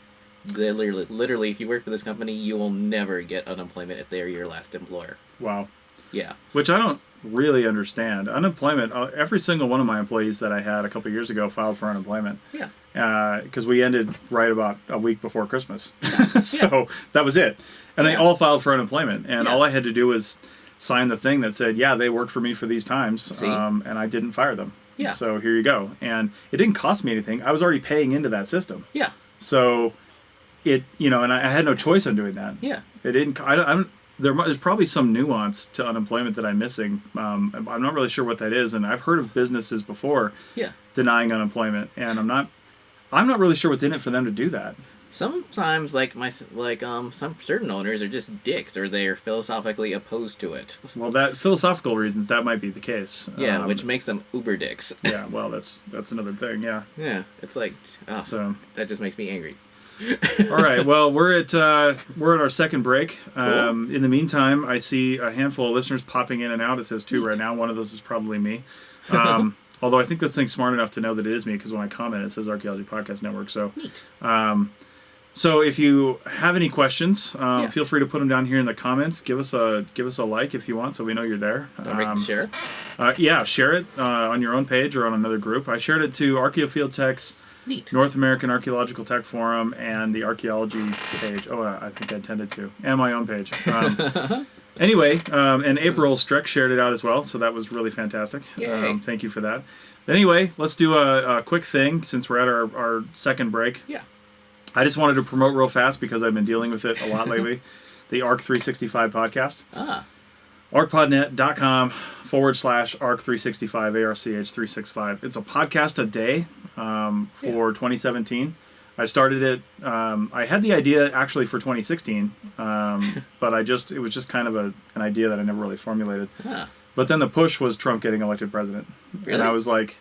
They literally, if you work for this company, you will never get unemployment if they are your last employer. Wow. Yeah. Which I don't really understand. Unemployment, every single one of my employees that I had a couple of years ago filed for unemployment. Yeah. Because we ended right about a week before Christmas. So that was it. And they all filed for unemployment. And all I had to do was sign the thing that said, yeah, they worked for me for these times. And I didn't fire them. Yeah. So here you go. And it didn't cost me anything. I was already paying into that system. Yeah. So it, you know, and I had no choice in doing that. Yeah. It didn't, there's probably some nuance to unemployment that I'm missing. I'm not really sure what that is. And I've heard of businesses before denying unemployment. And I'm not really sure what's in it for them to do that. Sometimes, some certain owners are just dicks, or they're philosophically opposed to it. Well, that philosophical reasons, that might be the case. Yeah, which makes them uber dicks. Yeah, well, that's another thing. Yeah. Yeah, it's like, so that just makes me angry. All right. Well, we're at our second break. Cool. In the meantime, I see a handful of listeners popping in and out. It says 2 right now. One of those is probably me. Although I think this thing's smart enough to know that it is me, because when I comment, it says Archaeology Podcast Network. So, So if you have any questions, feel free to put them down here in the comments. Give us a like if you want, so we know you're there. Don't forget to share. Yeah, share it on your own page or on another group. I shared it to Archaeofield Tech's Neat. North American Archaeological Tech Forum and the Archaeology page. Oh, I think I intended to. And my own page. Anyway, and April Strick shared it out as well, so that was really fantastic. Thank you for that. Anyway, let's do a quick thing since we're at our second break. Yeah. I just wanted to promote real fast because I've been dealing with it a lot lately. The ARC 365 podcast. arcpodnet.com/ARC365, ARCH365. It's a podcast a day for 2017. I started it, I had the idea actually for 2016, but it was just kind of an idea that I never really formulated. But then the push was Trump getting elected president. Really? And I was like,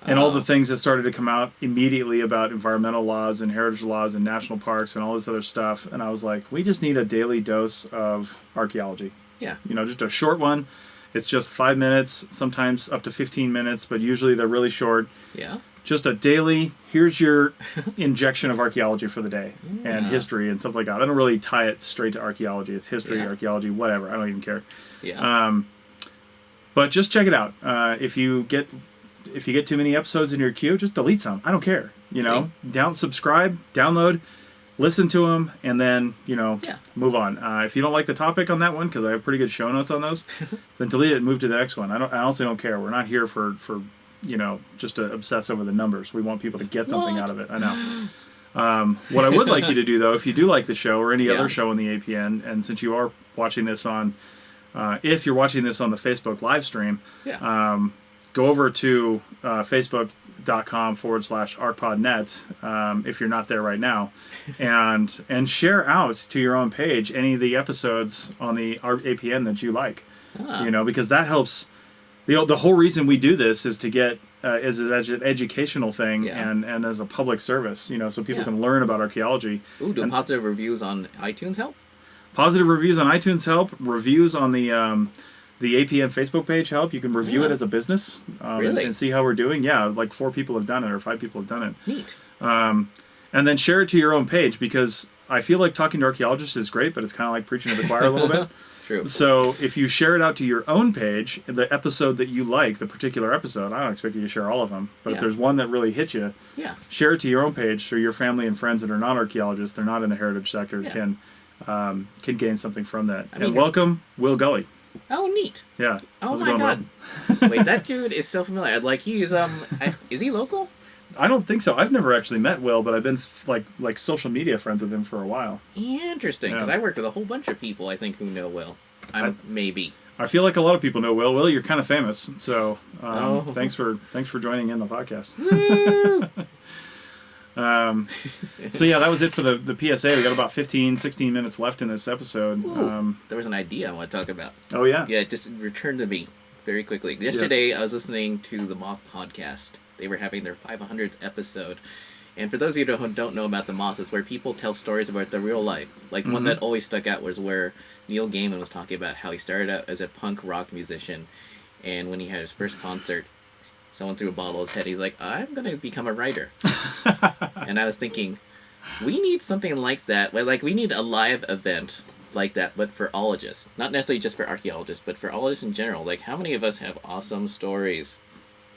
and all the things that started to come out immediately about environmental laws and heritage laws and national parks and all this other stuff. And I was like, we just need a daily dose of archaeology. Yeah. Just a short one. It's just 5 minutes, sometimes up to 15 minutes, but usually they're really short. Yeah. Just a daily, here's your injection of archaeology for the day and history and stuff like that. I don't really tie it straight to archaeology. It's history, archaeology, whatever. I don't even care. Yeah. But just check it out. If you get too many episodes in your queue, just delete some. I don't care. Subscribe, download, listen to them, and then move on. If you don't like the topic on that one, because I have pretty good show notes on those, then delete it and move to the next one. I honestly don't care. We're not here for just to obsess over the numbers. We want people to get something out of it. I know. What I would like you to do, though, if you do like the show or any other show on the APN, and since you are watching this on, if you're watching this on the Facebook live stream, go over to facebook.com/arcpodnet if you're not there right now, and share out to your own page any of the episodes on the APN that you like. Because that helps. The whole reason we do this is to get is as an educational thing and as a public service, so people can learn about archaeology. Ooh, do positive reviews on iTunes help? Positive reviews on iTunes help. Reviews on the APN Facebook page help. You can review it as a business and see how we're doing. Yeah, like 4 people have done it or 5 people have done it. Neat. And then share it to your own page, because I feel like talking to archaeologists is great, but it's kind of like preaching to the choir a little bit. True. So if you share it out to your own page, the episode that you like, the particular episode, I don't expect you to share all of them, but if there's one that really hit you, share it to your own page so your family and friends that are not archaeologists, they're not in the heritage sector, can gain something from that. And welcome, Will Gully. Oh, neat. Yeah. Oh my God. Wait, that dude is so familiar. Like, he's is he local? I don't think so. I've never actually met Will, but I've been like social media friends with him for a while. Interesting, because I worked with a whole bunch of people I think who know Will. Maybe. I feel like a lot of people know Will. Will, you're kind of famous, so thanks for joining in the podcast. So yeah, that was it for the PSA. We got about 16 minutes left in this episode. There was an idea I want to talk about. Oh yeah? Yeah, it just returned to me very quickly. Yesterday, I was listening to the Moth podcast. They were having their 500th episode. And for those of you who don't know about the Moth, it's where people tell stories about their real life. Like, one that always stuck out was where Neil Gaiman was talking about how he started out as a punk rock musician. And when he had his first concert, someone threw a bottle at his head. He's like, I'm going to become a writer. And I was thinking, we need something like that. Like, we need a live event like that, but for ologists. Not necessarily just for archaeologists, but for ologists in general. Like, how many of us have awesome stories?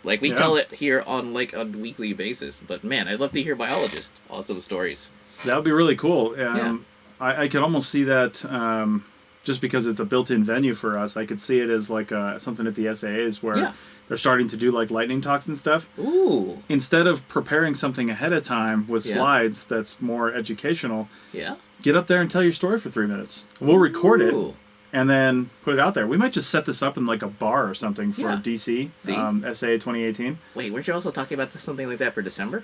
Like, we tell it here on a weekly basis, but man, I'd love to hear biologists' awesome stories. That would be really cool. I could almost see that just because it's a built-in venue for us. I could see it as like something at the SAAs where they're starting to do like lightning talks and stuff. Ooh. Instead of preparing something ahead of time with slides that's more educational, get up there and tell your story for 3 minutes. We'll record it. And then put it out there. We might just set this up in like a bar or something for DC, SA 2018. Wait, weren't you also talking about something like that for December?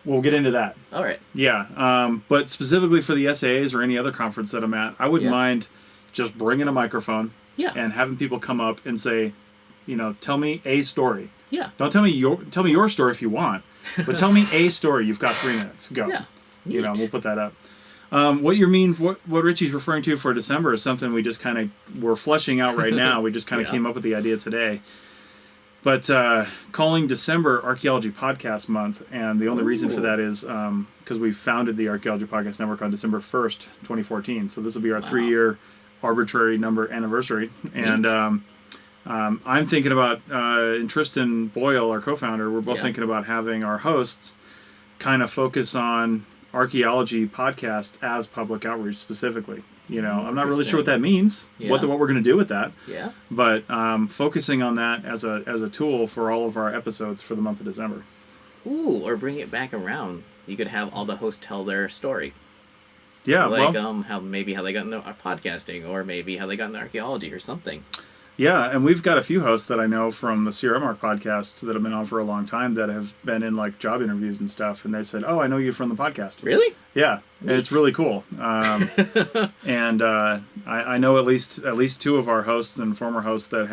We'll get into that. All right. Yeah, but specifically for the SAAs or any other conference that I'm at, I wouldn't mind just bringing a microphone and having people come up and say, tell me a story. Yeah. Don't tell me your story if you want, but tell me a story. You've got 3 minutes. Go. Yeah. We'll put that up. What Richie's referring to for December is something we just kind of we're fleshing out right now. We just kind of came up with the idea today. But calling December Archaeology Podcast Month, and the only reason for that is because we founded the Archaeology Podcast Network on December 1st, 2014. So this will be our 3-year arbitrary number anniversary. And I'm thinking about, and Tristan Boyle, our co-founder, we're both thinking about having our hosts kind of focus on archaeology podcast as public outreach specifically. You know, I'm not really sure what that means, what we're going to do with that. Yeah. But focusing on that as a tool for all of our episodes for the month of December. Ooh, or bring it back around. You could have all the hosts tell their story. Yeah, like how they got into podcasting, or maybe how they got into archaeology or something. Yeah, and we've got a few hosts that I know from the Sierra Mark podcast that have been on for a long time that have been in like job interviews and stuff, and they said, "Oh, I know you from the podcast." Really? Yeah, it's really cool. And I know at least 2 of our hosts and former hosts that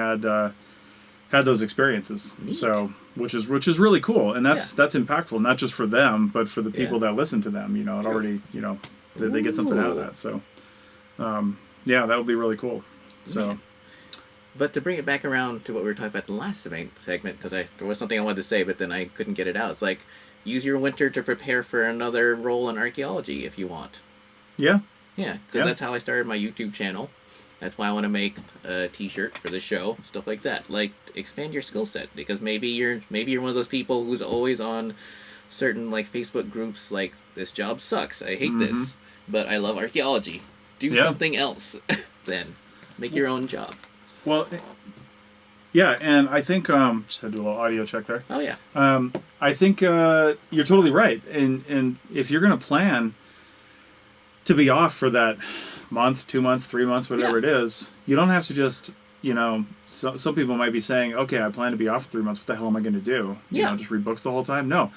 had those experiences. Neat. So which is really cool, and that's impactful not just for them but for the people that listen to them. You know, it already they get something out of that. So that would be really cool. So. Man. But to bring it back around to what we were talking about in the last segment, because there was something I wanted to say, but then I couldn't get it out. It's like, use your winter to prepare for another role in archaeology if you want. Yeah. Yeah, because that's how I started my YouTube channel. That's why I want to make a T-shirt for the show, stuff like that. Like, expand your skill set, because maybe you're one of those people who's always on certain like Facebook groups like, this job sucks, I hate this, but I love archaeology. Do something else then. Make your own job. Well, yeah, and I think just had to do a little audio check there. Oh yeah. I think you're totally right, and if you're going to plan to be off for that month, 2 months, 3 months, whatever it is, you don't have to just some people might be saying, okay, I plan to be off for 3 months. What the hell am I going to do? Just read books the whole time? No.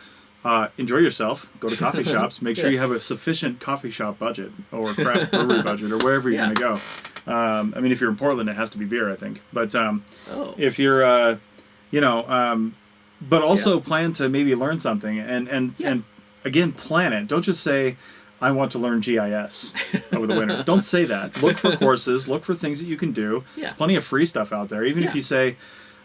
Enjoy yourself. Go to coffee shops. Make sure you have a sufficient coffee shop budget or craft brewery budget or wherever you're going to go. I mean, if you're in Portland, it has to be beer, I think. But if you're, but also plan to maybe learn something and again, plan it. Don't just say, I want to learn GIS over the winter. Don't say that. Look for courses. Look for things that you can do. There's plenty of free stuff out there. Even if you say,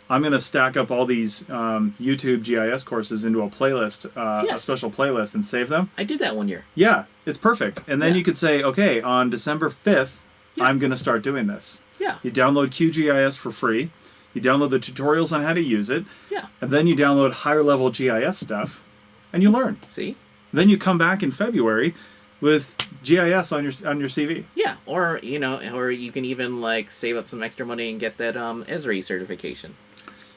I'm going to stack up all these YouTube GIS courses into a playlist, a special playlist, and save them. I did that one year. Yeah, it's perfect. And then you could say, okay, on December 5th, I'm going to start doing this. Yeah. You download QGIS for free. You download the tutorials on how to use it. Yeah. And then you download higher level GIS stuff, and you learn. See? Then you come back in February with GIS on your CV. Yeah, or you can even like save up some extra money and get that Esri certification.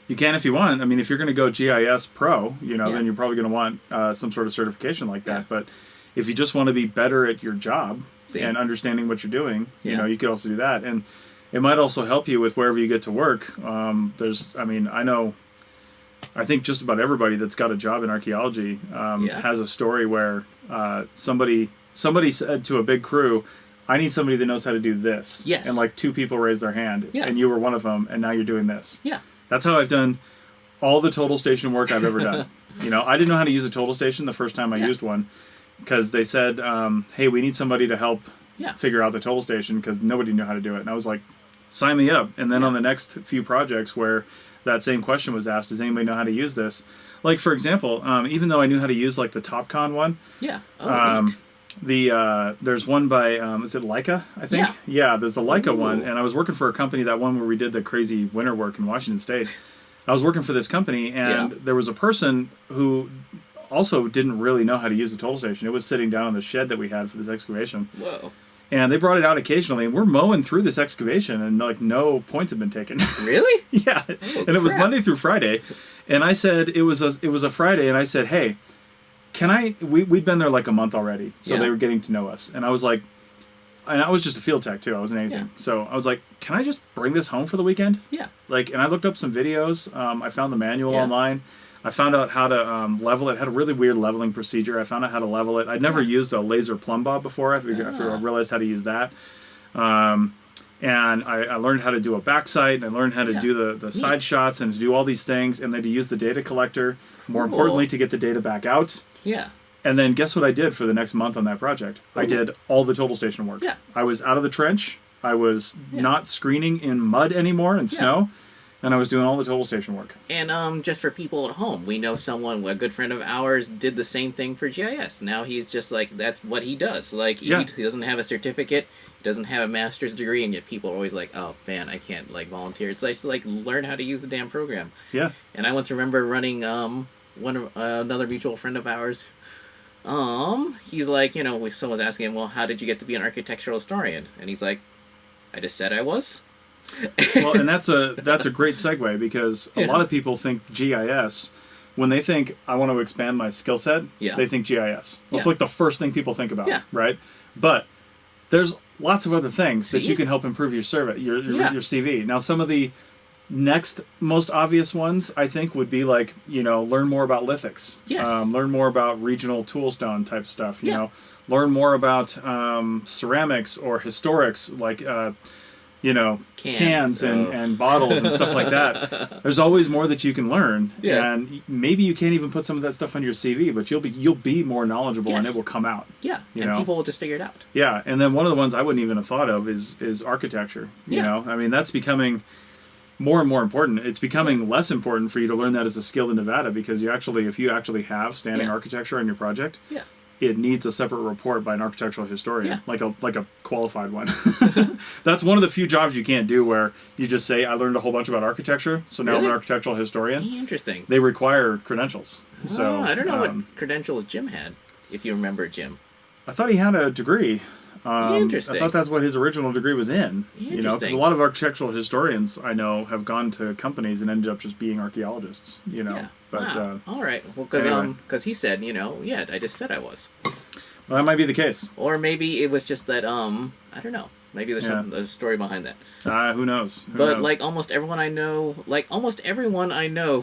You can if you want. I mean, if you're going to go GIS Pro, then you're probably going to want some sort of certification like that. But if you just want to be better at your job and understanding what you're doing, you could also do that. And it might also help you with wherever you get to work. I think just about everybody that's got a job in archaeology has a story where somebody said to a big crew, I need somebody that knows how to do this. Yes. And like 2 people raised their hand, and you were one of them, and now you're doing this. Yeah. That's how I've done all the total station work I've ever done. I didn't know how to use a total station the first time I used one, because they said, hey, we need somebody to help figure out the total station, because nobody knew how to do it. And I was like, sign me up. And then on the next few projects where that same question was asked, does anybody know how to use this? Like, for example, even though I knew how to use like the TopCon one, there's one by, is it Leica, I think? Yeah, there's the Leica one, and I was working for a company, that one where we did the crazy winter work in Washington State. I was working for this company, and there was a person who also didn't really know how to use the total station. It was sitting down in the shed that we had for this excavation. Whoa. And they brought it out occasionally, and we're mowing through this excavation, and like no points have been taken. Really? Yeah. And it was Monday through Friday, and I said it was a Friday, and I said, hey, we'd been there like a month already, so they were getting to know us, and I was like, and I was just a field tech too, I wasn't anything, so I was like, can I just bring this home for the weekend? Yeah. Like, and I looked up some videos, I found the manual online, I found out how to level it. It had a really weird leveling procedure. I found out how to level it. I'd never used a laser plumb bob before. I realized how to use that. And I learned how to do a backside, and I learned how to do the side shots, and to do all these things, and then to use the data collector, more importantly, to get the data back out. Yeah. And then guess what I did for the next month on that project? I did all the total station work. I was out of the trench. I was not screening in mud anymore and snow. And I was doing all the total station work. And just for people at home, we know someone, a good friend of ours, did the same thing for GIS. Now he's just like, that's what he does. Like, he doesn't have a certificate, he doesn't have a master's degree, and yet people are always like, oh man, I can't like volunteer. It's like learn how to use the damn program. Yeah. And I once remember running another mutual friend of ours. He's like, someone's asking him, well, how did you get to be an architectural historian? And he's like, I just said I was. Well, and that's a great segue, because a lot of people think GIS, when they think I want to expand my skill set, they think GIS. It's like the first thing people think about, right? But there's lots of other things that you can help improve your survey, your CV. Now, some of the next most obvious ones, I think, would be like, learn more about lithics. Yes. Learn more about regional toolstone type stuff. You know, learn more about ceramics or historics, like cans and bottles and stuff like that. There's always more that you can learn, and maybe you can't even put some of that stuff on your CV, but you'll be more knowledgeable, and it will come out. Yeah, and people will just figure it out. Yeah, and then one of the ones I wouldn't even have thought of is architecture. You know, I mean, that's becoming more and more important. It's becoming less important for you to learn that as a skill in Nevada, because if you actually have standing architecture on your project, it needs a separate report by an architectural historian, like a qualified one. That's one of the few jobs you can't do where you just say, I learned a whole bunch about architecture, so now I'm an architectural historian. Interesting. They require credentials. So I don't know what credentials Jim had, if you remember Jim. I thought he had a degree. Interesting. I thought that's what his original degree was in. Because a lot of architectural historians I know have gone to companies and ended up just being archaeologists. But all right. Well, because he said, I just said I was. Well, that might be the case. Or maybe it was just that I don't know. Maybe there's a story behind that. Who knows? But like almost everyone I know,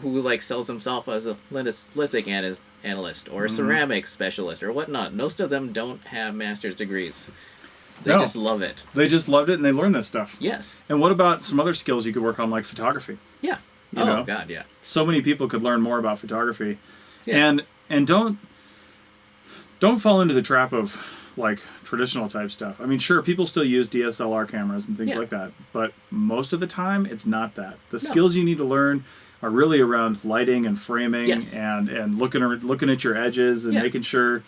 who like sells himself as a lithic analyst or a ceramics specialist or whatnot, most of them don't have master's degrees. They just love it. They just loved it, and they learned this stuff. Yes. And what about some other skills you could work on, like photography? Yeah. God, yeah. So many people could learn more about photography. Yeah. And don't fall into the trap of like traditional type stuff. I mean, sure, people still use DSLR cameras and things like that, but most of the time it's not that. The skills you need to learn are really around lighting and framing and looking at your edges and making sure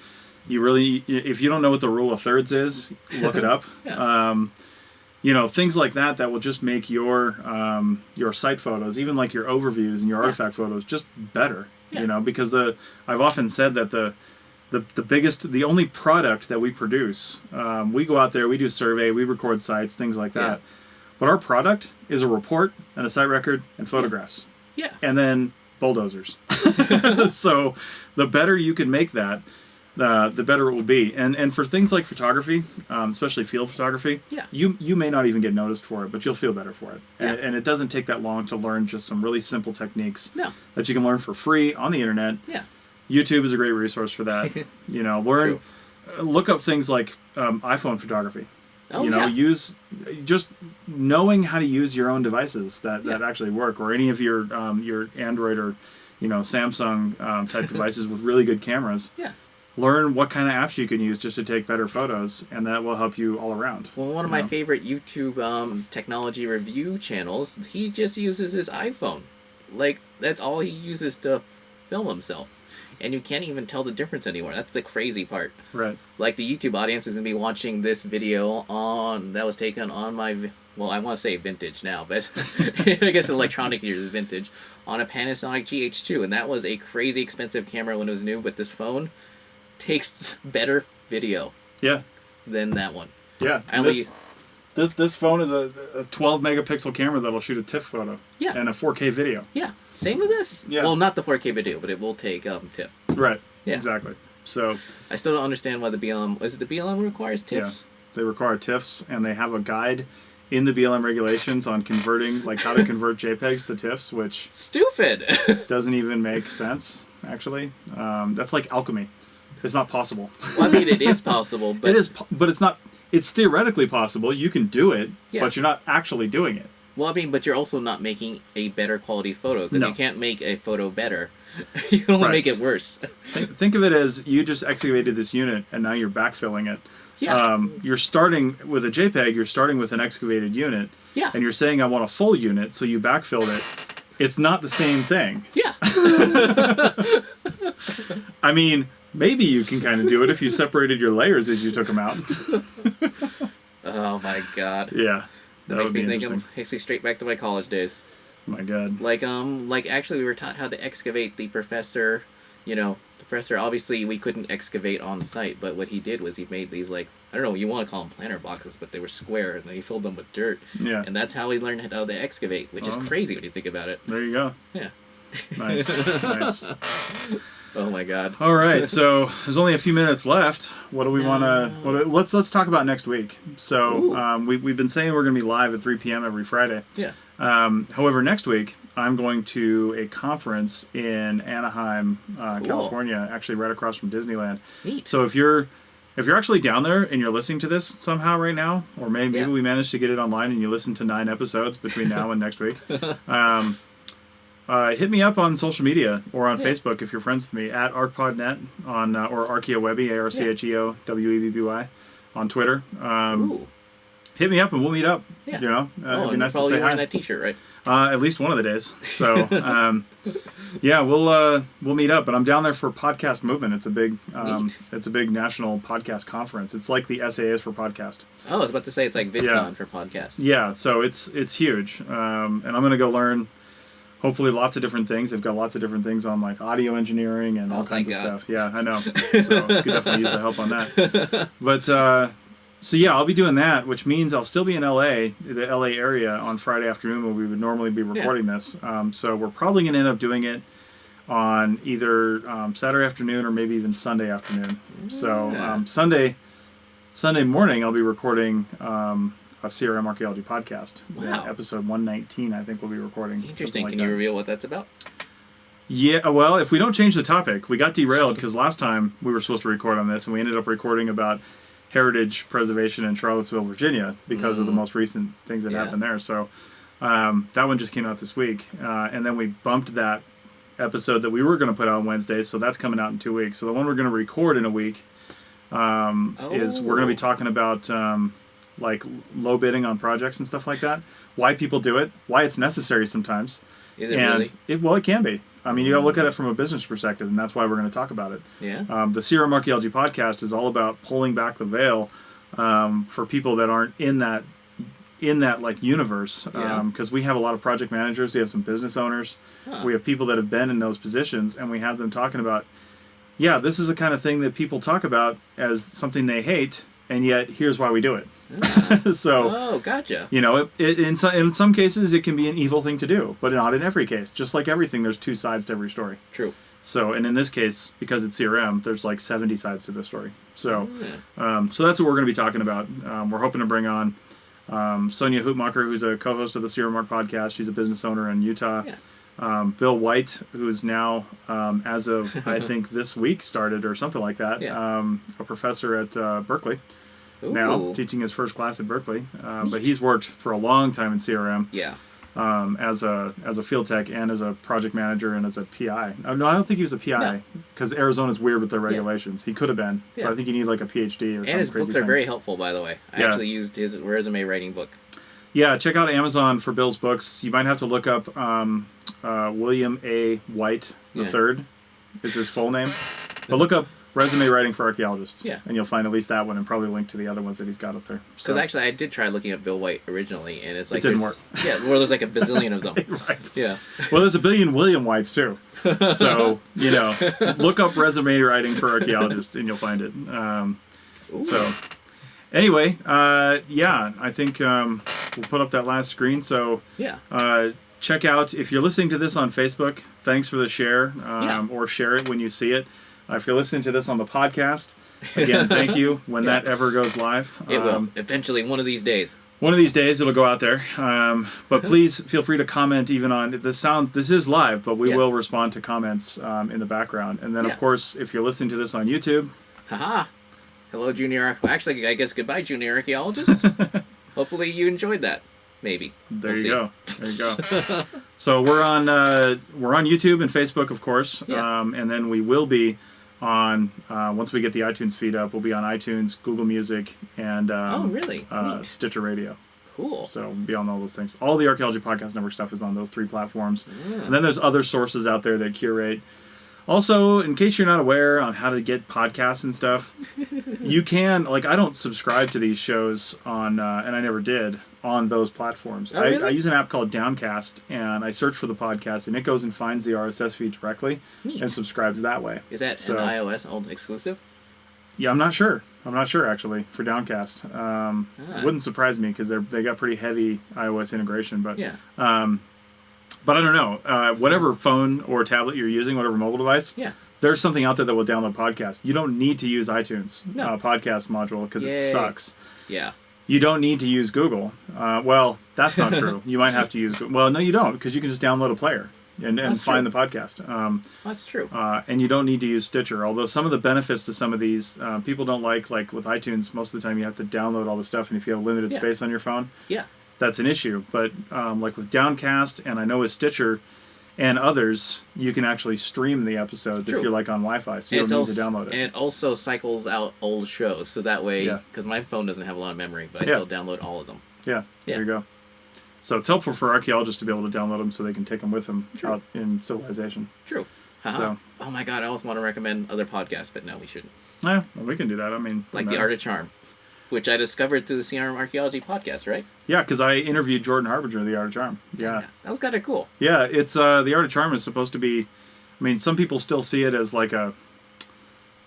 you really, if you don't know what the rule of thirds is, look it up. Things like that will just make your site photos, even like your overviews and your artifact photos, just better. Because I've often said that the only product that we produce, we go out there, we do survey, we record sites, things like that. But our product is a report and a site record and photographs. Yeah. And then bulldozers. So the better you can make that, the better it will be. And for things like photography, especially field photography, you may not even get noticed for it, but you'll feel better for it. And it doesn't take that long to learn just some really simple techniques that you can learn for free on the internet. Yeah. YouTube is a great resource for that. Look up things like iPhone photography. Use just knowing how to use your own devices that actually work, or any of your Android or Samsung type devices with really good cameras. Yeah. Learn what kind of apps you can use just to take better photos, and that will help you all around. Well, one of my favorite YouTube technology review channels, he just uses his iPhone. Like, that's all he uses to film himself. And you can't even tell the difference anymore. That's the crazy part. Right. Like, the YouTube audience is going to be watching this video that was taken on my, well, I want to say vintage now, but I guess electronic years is vintage, on a Panasonic GH2. And that was a crazy expensive camera when it was new, but this phone takes better video than that one. Yeah. This phone is a 12 megapixel camera that'll shoot a TIFF photo and a 4K video. Yeah. Same with this. Yeah. Well, not the 4K video, but it will take TIFF. Right. Yeah. Exactly. So I still don't understand why the BLM. Is it the BLM requires TIFFs? Yeah. They require TIFFs, and they have a guide in the BLM regulations on converting, like how to convert JPEGs to TIFFs, which stupid doesn't even make sense. Actually, that's like alchemy. It's not possible. Well, I mean, it is possible, but it is, but it's not. It's theoretically possible. You can do it, but you're not actually doing it. Well, I mean, but you're also not making a better quality photo, because you can't make a photo better. You can only make it worse. Think of it as you just excavated this unit, and now you're backfilling it. Yeah. You're starting with a JPEG. You're starting with an excavated unit. Yeah. And you're saying I want a full unit, so you backfilled it, it's not the same thing. Yeah. I mean, maybe you can kind of do it if you separated your layers as you took them out. Oh my god. Yeah. That makes me think takes me straight back to my college days. My god. Like actually we were taught how to excavate the professor, obviously we couldn't excavate on site, but what he did was he made these, like, I don't know, you want to call them planter boxes, but they were square, and then he filled them with dirt. Yeah. And that's how he learned how to excavate, which is crazy when you think about it. There you go. Yeah. Nice. Nice. Oh my god. All right, so there's only a few minutes left. What do we want to? Let's talk about next week. So we've been saying we're going to be live at 3 p.m. every Friday. Yeah. However, next week I'm going to a conference in Anaheim, California, actually right across from Disneyland. Neat. So if you're actually down there and you're listening to this somehow right now, or maybe we managed to get it online and you listen to 9 episodes between now and next week. Hit me up on social media or on Facebook if you're friends with me at ArcPodNet on or ArchaeoWebby, ArchaeoWebby on Twitter. Hit me up and we'll meet up. Yeah. You know, it'd be nice to probably say wearing hi. that T-shirt, right? At least one of the days. So yeah, we'll meet up. But I'm down there for Podcast Movement. It's a big national podcast conference. It's like the SAS for podcast. Oh, I was about to say it's like VidCon for podcast. Yeah, so it's huge. And I'm gonna go learn. Hopefully lots of different things. They've got lots of different things on, like, audio engineering and all kinds of stuff. Yeah, I know. So could definitely use the help on that. But so yeah, I'll be doing that, which means I'll still be in LA, the LA area, on Friday afternoon when we would normally be recording this. So we're probably going to end up doing it on either Saturday afternoon or maybe even Sunday afternoon. So Sunday morning I'll be recording a CRM Archaeology podcast. Wow. Episode 119, I think we'll be recording. Interesting. Like Can you reveal what that's about? Yeah, well, if we don't change the topic, we got derailed because last time we were supposed to record on this and we ended up recording about heritage preservation in Charlottesville, Virginia because of the most recent things that happened there. So that one just came out this week. And then we bumped that episode that we were going to put out on Wednesday, so that's coming out in 2 weeks. So the one we're going to record in a week is we're going to be talking about like low bidding on projects and stuff like that. Why people do it, why it's necessary sometimes. Is it really? It can be. I mean, you got to look at it from a business perspective, and that's why we're going to talk about it. Yeah. The CRM Archaeology podcast is all about pulling back the veil for people that aren't in that like universe. Because we have a lot of project managers, we have some business owners, we have people that have been in those positions, and we have them talking about, this is the kind of thing that people talk about as something they hate, and yet here's why we do it. So, gotcha. You know, in some cases it can be an evil thing to do, but not in every case. Just like everything, there's two sides to every story. True. So, and in this case, because it's CRM, there's like 70 sides to this story. So, so that's what we're going to be talking about. We're hoping to bring on Sonia Hoopmacher, who's a co-host of the CRM Arc podcast. She's a business owner in Utah. Yeah. Bill White, who's now, as of I think this week started or something like that, a professor at Berkeley. Now teaching his first class at Berkeley, but he's worked for a long time in CRM. Yeah. As a field tech and as a project manager and as a PI. No, I don't think he was a PI because Arizona's weird with their regulations. He could have been, but I think you need like a PhD or something. And his crazy books are thing. very helpful, by the way. I actually used his resume writing book. Yeah, check out Amazon for Bill's books. You might have to look up William A. White III is his full name, but look up resume writing for archaeologists. Yeah. And you'll find at least that one and probably link to the other ones that he's got up there. Because actually I did try looking up Bill White originally, and it's like... It didn't work. Yeah, well, there's like a bazillion of them. Right. Yeah. Well, there's a billion William Whites too. So, you know, look up resume writing for archaeologists and you'll find it. So, anyway, I think we'll put up that last screen. So, check out, if you're listening to this on Facebook, thanks for the share, or share it when you see it. If you're listening to this on the podcast, again, thank you when that ever goes live. It will. Eventually, one of these days. One of these days, it'll go out there. But please feel free to comment even on, this is live, but we will respond to comments in the background. And then, of course, if you're listening to this on YouTube. Haha. Hello, Junior. Actually, I guess goodbye, Junior Archaeologist. Hopefully you enjoyed that. Maybe. There you go. There you go. So we're on YouTube and Facebook, of course. And then we will be on, once we get the iTunes feed up, we'll be on iTunes, Google Music, and oh, really? Stitcher Radio. Cool. So be on all those things. All the Archaeology Podcast Network stuff is on those 3 platforms. And then there's other sources out there that curate. Also, in case you're not aware on how to get podcasts and stuff, you can, like, I don't subscribe to these shows on, and I never did, on those platforms. Oh, really? I use an app called Downcast, and I search for the podcast, and it goes and finds the RSS feed directly and subscribes that way. Is that an iOS owned exclusive? Yeah, I'm not sure. Actually, for Downcast. It wouldn't surprise me because they got pretty heavy iOS integration, but Yeah. but I don't know. Whatever phone or tablet you're using, whatever mobile device, Yeah. there's something out there that will download podcasts. You don't need to use iTunes podcast module because Yay. it sucks. Yeah. You don't need to use Google. Well, that's not true. You might have to use Google. Well, no, you don't, because you can just download a player and find the podcast. That's true. And you don't need to use Stitcher. Although some of the benefits to some of these people don't like with iTunes, most of the time you have to download all the stuff, and if you have limited space on your phone, that's an issue. But like with Downcast, and I know with Stitcher and others, you can actually stream the episodes if you're like on Wi-Fi, so you don't need to download it. And it also cycles out old shows, so that way, because my phone doesn't have a lot of memory, but I still download all of them. Yeah, there you go. So it's helpful for archaeologists to be able to download them so they can take them with them out in civilization. True. So, oh my god, I almost want to recommend other podcasts, but no, we shouldn't. Yeah, well, we can do that. I mean, like The Art of Charm, which I discovered through the CRM Archaeology podcast, right? Yeah, because I interviewed Jordan Harbinger of The Art of Charm. Yeah. That was kind of cool. Yeah, it's The Art of Charm is supposed to be, I mean, some people still see it as like a,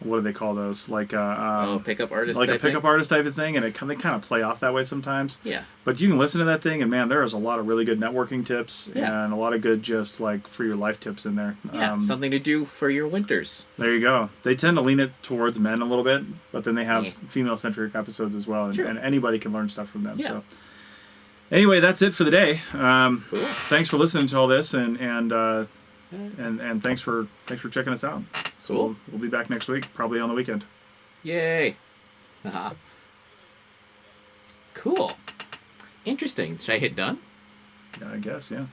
what do they call those? Like a pickup artist, like a pickup artist type of thing, and they kind of play off that way sometimes. Yeah. But you can listen to that thing, and man, there is a lot of really good networking tips and a lot of good just like for your life tips in there. Yeah, something to do for your winters. There you go. They tend to lean it towards men a little bit, but then they have female-centric episodes as well, and anybody can learn stuff from them. Yeah. So anyway, that's it for the day. Cool. Thanks for listening to all this, and thanks for checking us out. So Cool. we'll be back next week, probably on the weekend. Yay. Cool. Interesting. Should I hit done? Yeah, I guess, yeah.